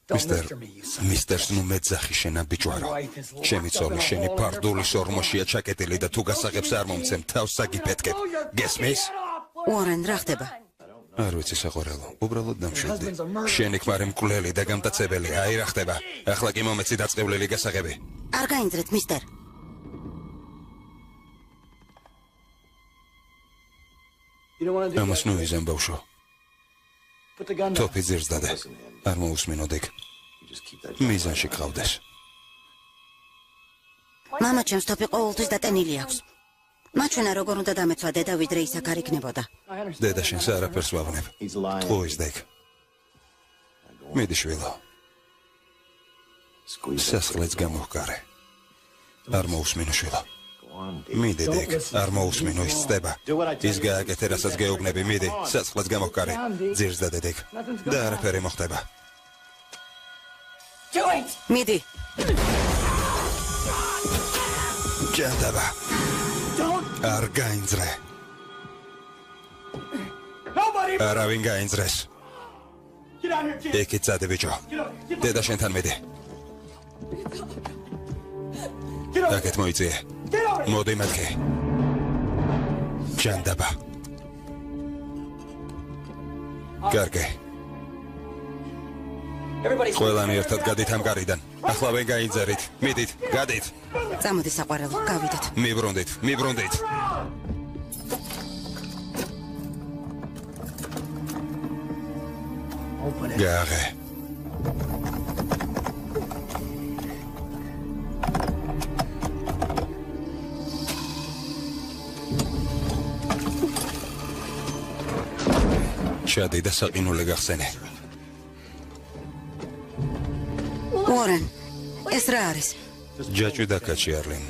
მისტერს ნუ მეძახი შენა ბიჭვარო. ჩემი ცოლი შენი ფარდულის ორმოშია ჩაკეტილი და თუ გასაღებს არ მომცემ თავს საგიფეთკებ. გესმის? Warren, რა ხდება? არ ვიცი საყვარელო, უბრალოდ დამშვიდდი. შენი ქმარი მკვლელი და გამტაცებელი, აი რა ხდება. ახლა კი მომეცი დაწყევლილი გასაღები. არ გაინძრეთ, მისტერ. ამას ნუ იზამ ბავშვო. თოფი ძერს დადე. არ მოусმინო დეგ. მიზანში ყავდეს. მამა ჩემს თოფი ყოველთვის დატენილი აქვს. მაჩვენა როგორ უნდა დამეცვა დედა ვიდრე ის აქ არ იქნებოდა. დედა შენს არაფერს ვავნებ. ტყუის დეგ. მიდი შვილო. სასხლეც გამოჰკარე. არ მოусმინო შვილო. მიდი დეგ. არ მოусმინო ის წდება. ის გააკეთე რასაც გეუბნები. მიდი სასხლეც გამოჰკარე. ძირს დადე დეგ. და არაფერი მოხდება. მიდი. ჯანდაბა. არ გაინძრე. არავინ გაინძრეს. ეკიცადე ბიჭო. დედა შენთან მიდი. აკეთ მოიწიე. მოდი მეთქე. ჯანდაბა. კარგი. ყველანი ერთად გადით ამ გარიდან. ახლა ვენ გაინძერით. მიდით, გადით. წამოდი საყვარელო, გავიდეთ. მიბრუნდით, მიბრუნდით. გააღე. ჩადი და საყინულე გახსენე. უორენ, ეს რა არის? ჯაჭვი და კაჩი არლინ.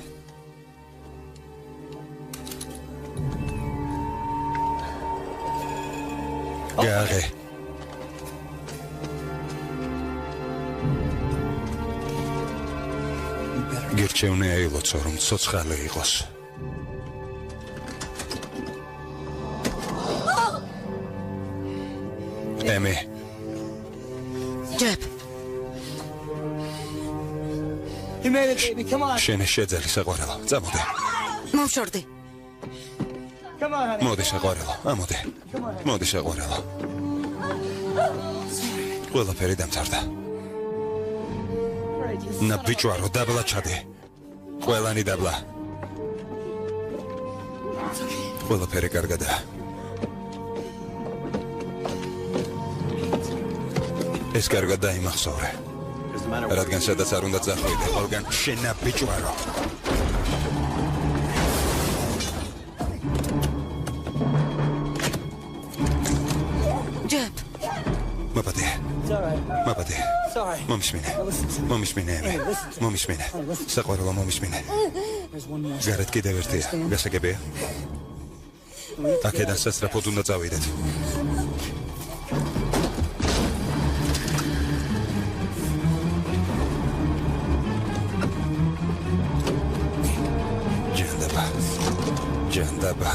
გააღე. გირჩევნე აილოცო, რომ ცოცხალი იყოს. ემი. ჯეფ. შენი შეძელი საყვარელო, წამოდე. მომშორდი. მოდი საყვარელო, ამოდე. მოდი საყვარელო. ყველაფერი დამთავრდა. ნაბიჯვარო, დაბლა ჩადე. ყველანი დაბლა. ყველაფერი კარგადაა. ეს კარგად დაიმახსოვრე. რადგან სადაც არ უნდა წახვიდე, ყველგან შენ ნაბიჯვარო. ჯეფ. მაპატე. მაპატე. მომისმინე. მომისმინე. მომისმინე. საყვარელო მომისმინე. გარეთ კიდევ ერთია. გასაგებია? აქედან სასწრაფოდ უნდა წავიდეთ. ჯანდაბა.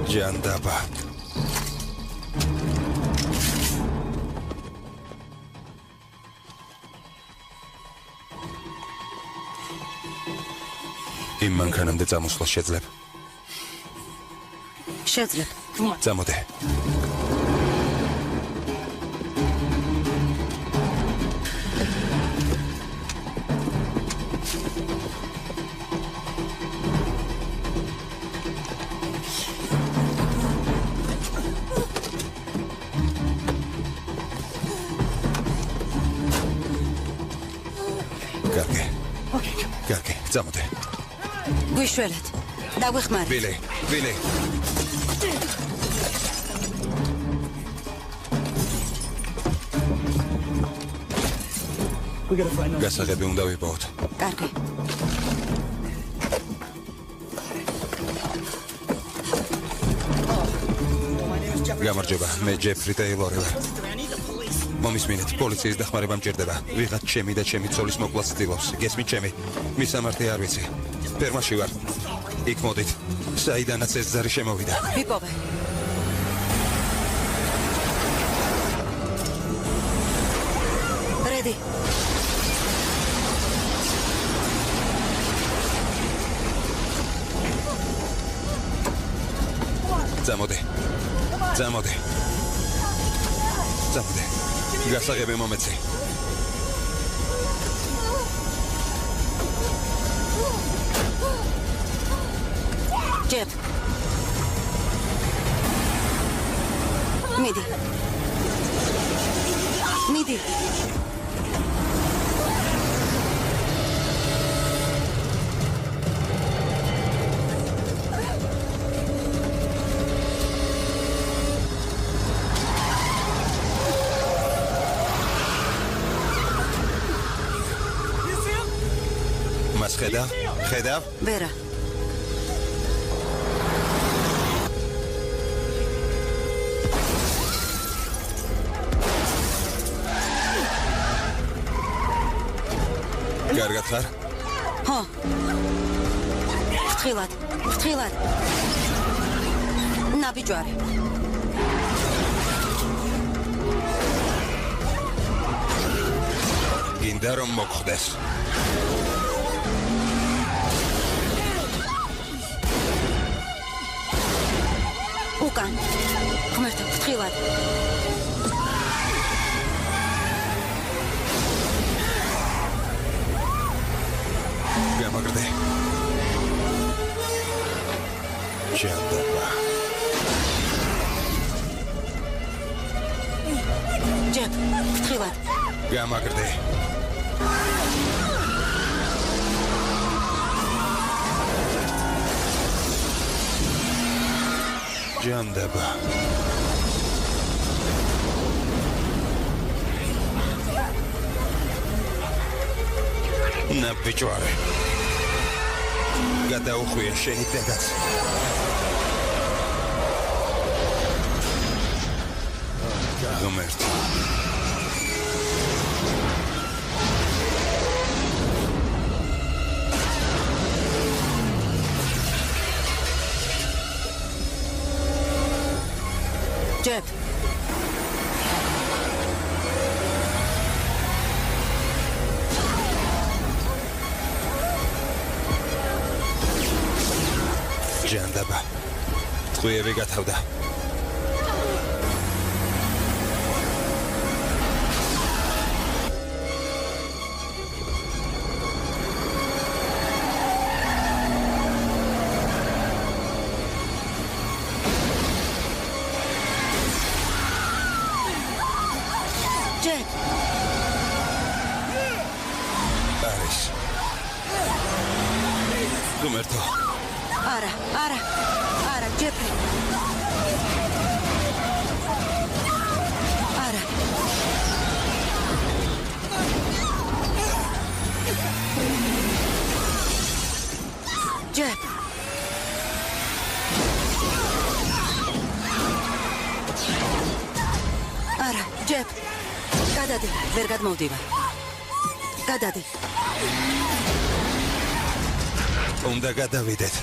ჯანდაბა. იმ მანქანამდე წამოსვლა შეძლებ? შეძლებ. წამოდე. კარგი, წამოდე. გვიშველეთ. დაგვეხმარეთ. ვილი, ვილი. გასაღები უნდა ვიპოვოთ. კარგი. გამარჯობა, მე ჯეფრი ტეილორი ვარ. მომისმინეთ, პოლიციის დახმარება მჭირდება. ვიღაც ჩემი და ჩემი ცოლის მოკლას ცდილობს. გესმით ჩემი? მისამართი არ ვიცი. ფერმაში ვარ. იქ მოდით. საიდანაც ეს ზარი შემოვიდა. ვიპოვე. რედი. წამოდე. წამოდე. წამოდე. გასაღები მომეცი. ჯეფ. მიდი. მიდი. მას ხედავ? ვერა. კარგად ხარ? ხო. ფრთხილად. ნაბიჯვარე. გინდა რომ მოგხვდეს. უკან. ღმერთო, ფრთხილად. გამაგრდე. ჭანდაბა. ჯეკ, ფრთხილად. გამაგრდე. ჭანდაბა. ნაბიჯვარე. გადაუხვია შენი დეგაც. ღმერთო. ჯეფ. ჭანდაბა. ტყვიები გათავდა. ჯეფ. არის. ღმერთო. არა, ჯეფრი. არა. ჯეფ. არა, ჯეფ. გადადი, ვერ გადმოვდივარ. გადადი. უნდა გადავიდეთ.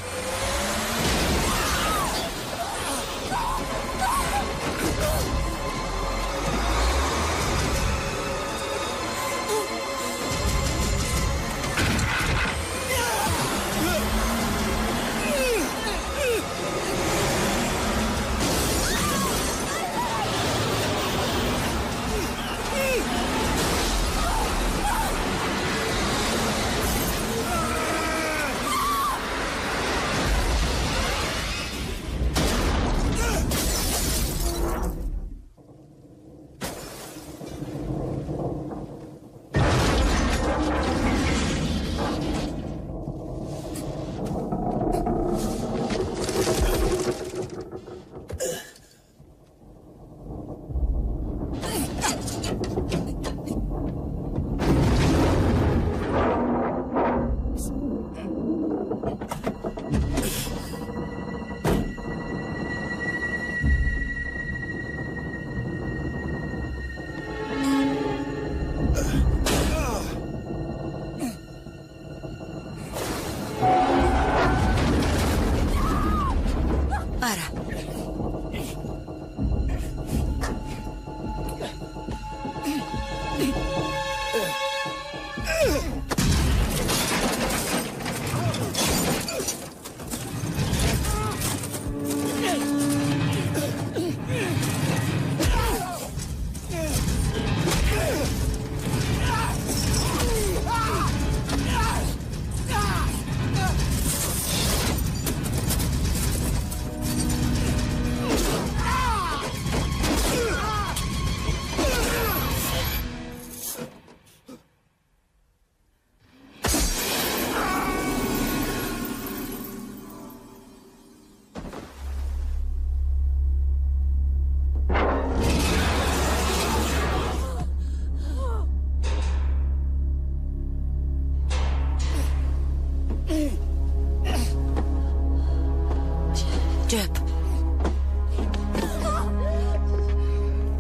ჯეფ.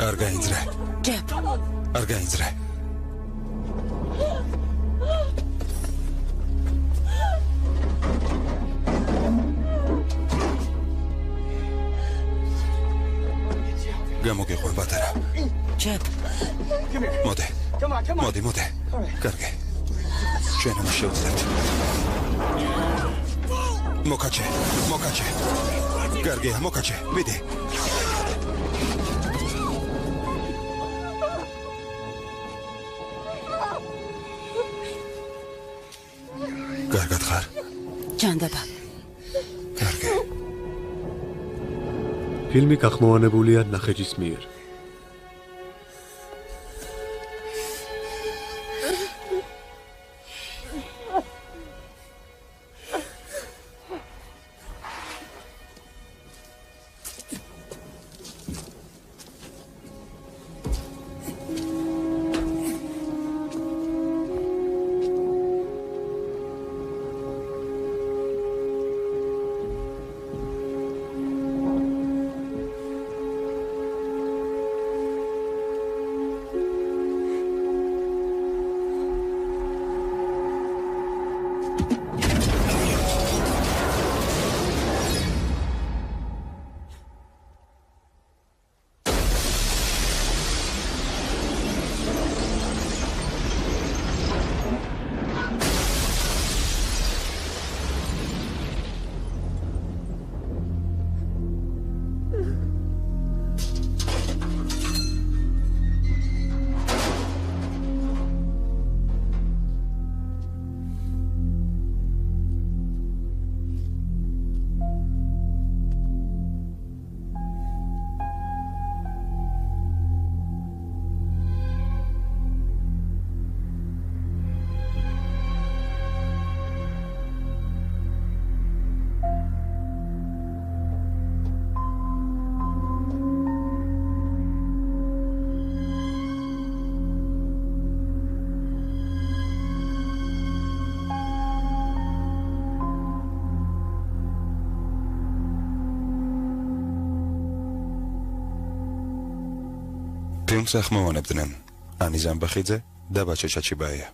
არ გაინძრე. ჯეფ. არ გაინძრე. გამოგიყვან პატარა. ჯეფ. მოდი. მოდი, მოდი. კარგი. ჩვენ ამას შევძლებთ. მოკაჩე, მოკაჩე. კარგია, მოკაჩე, მიდი. კარგად ხარ? ჯანდაბა. კარგი. ფილმი გახმოვანებულია ნახეჯის მიერ. ფილმს ახმოვანებდნენ ანი ზამბახიძე და ბაჩა ჩაჩიბაია.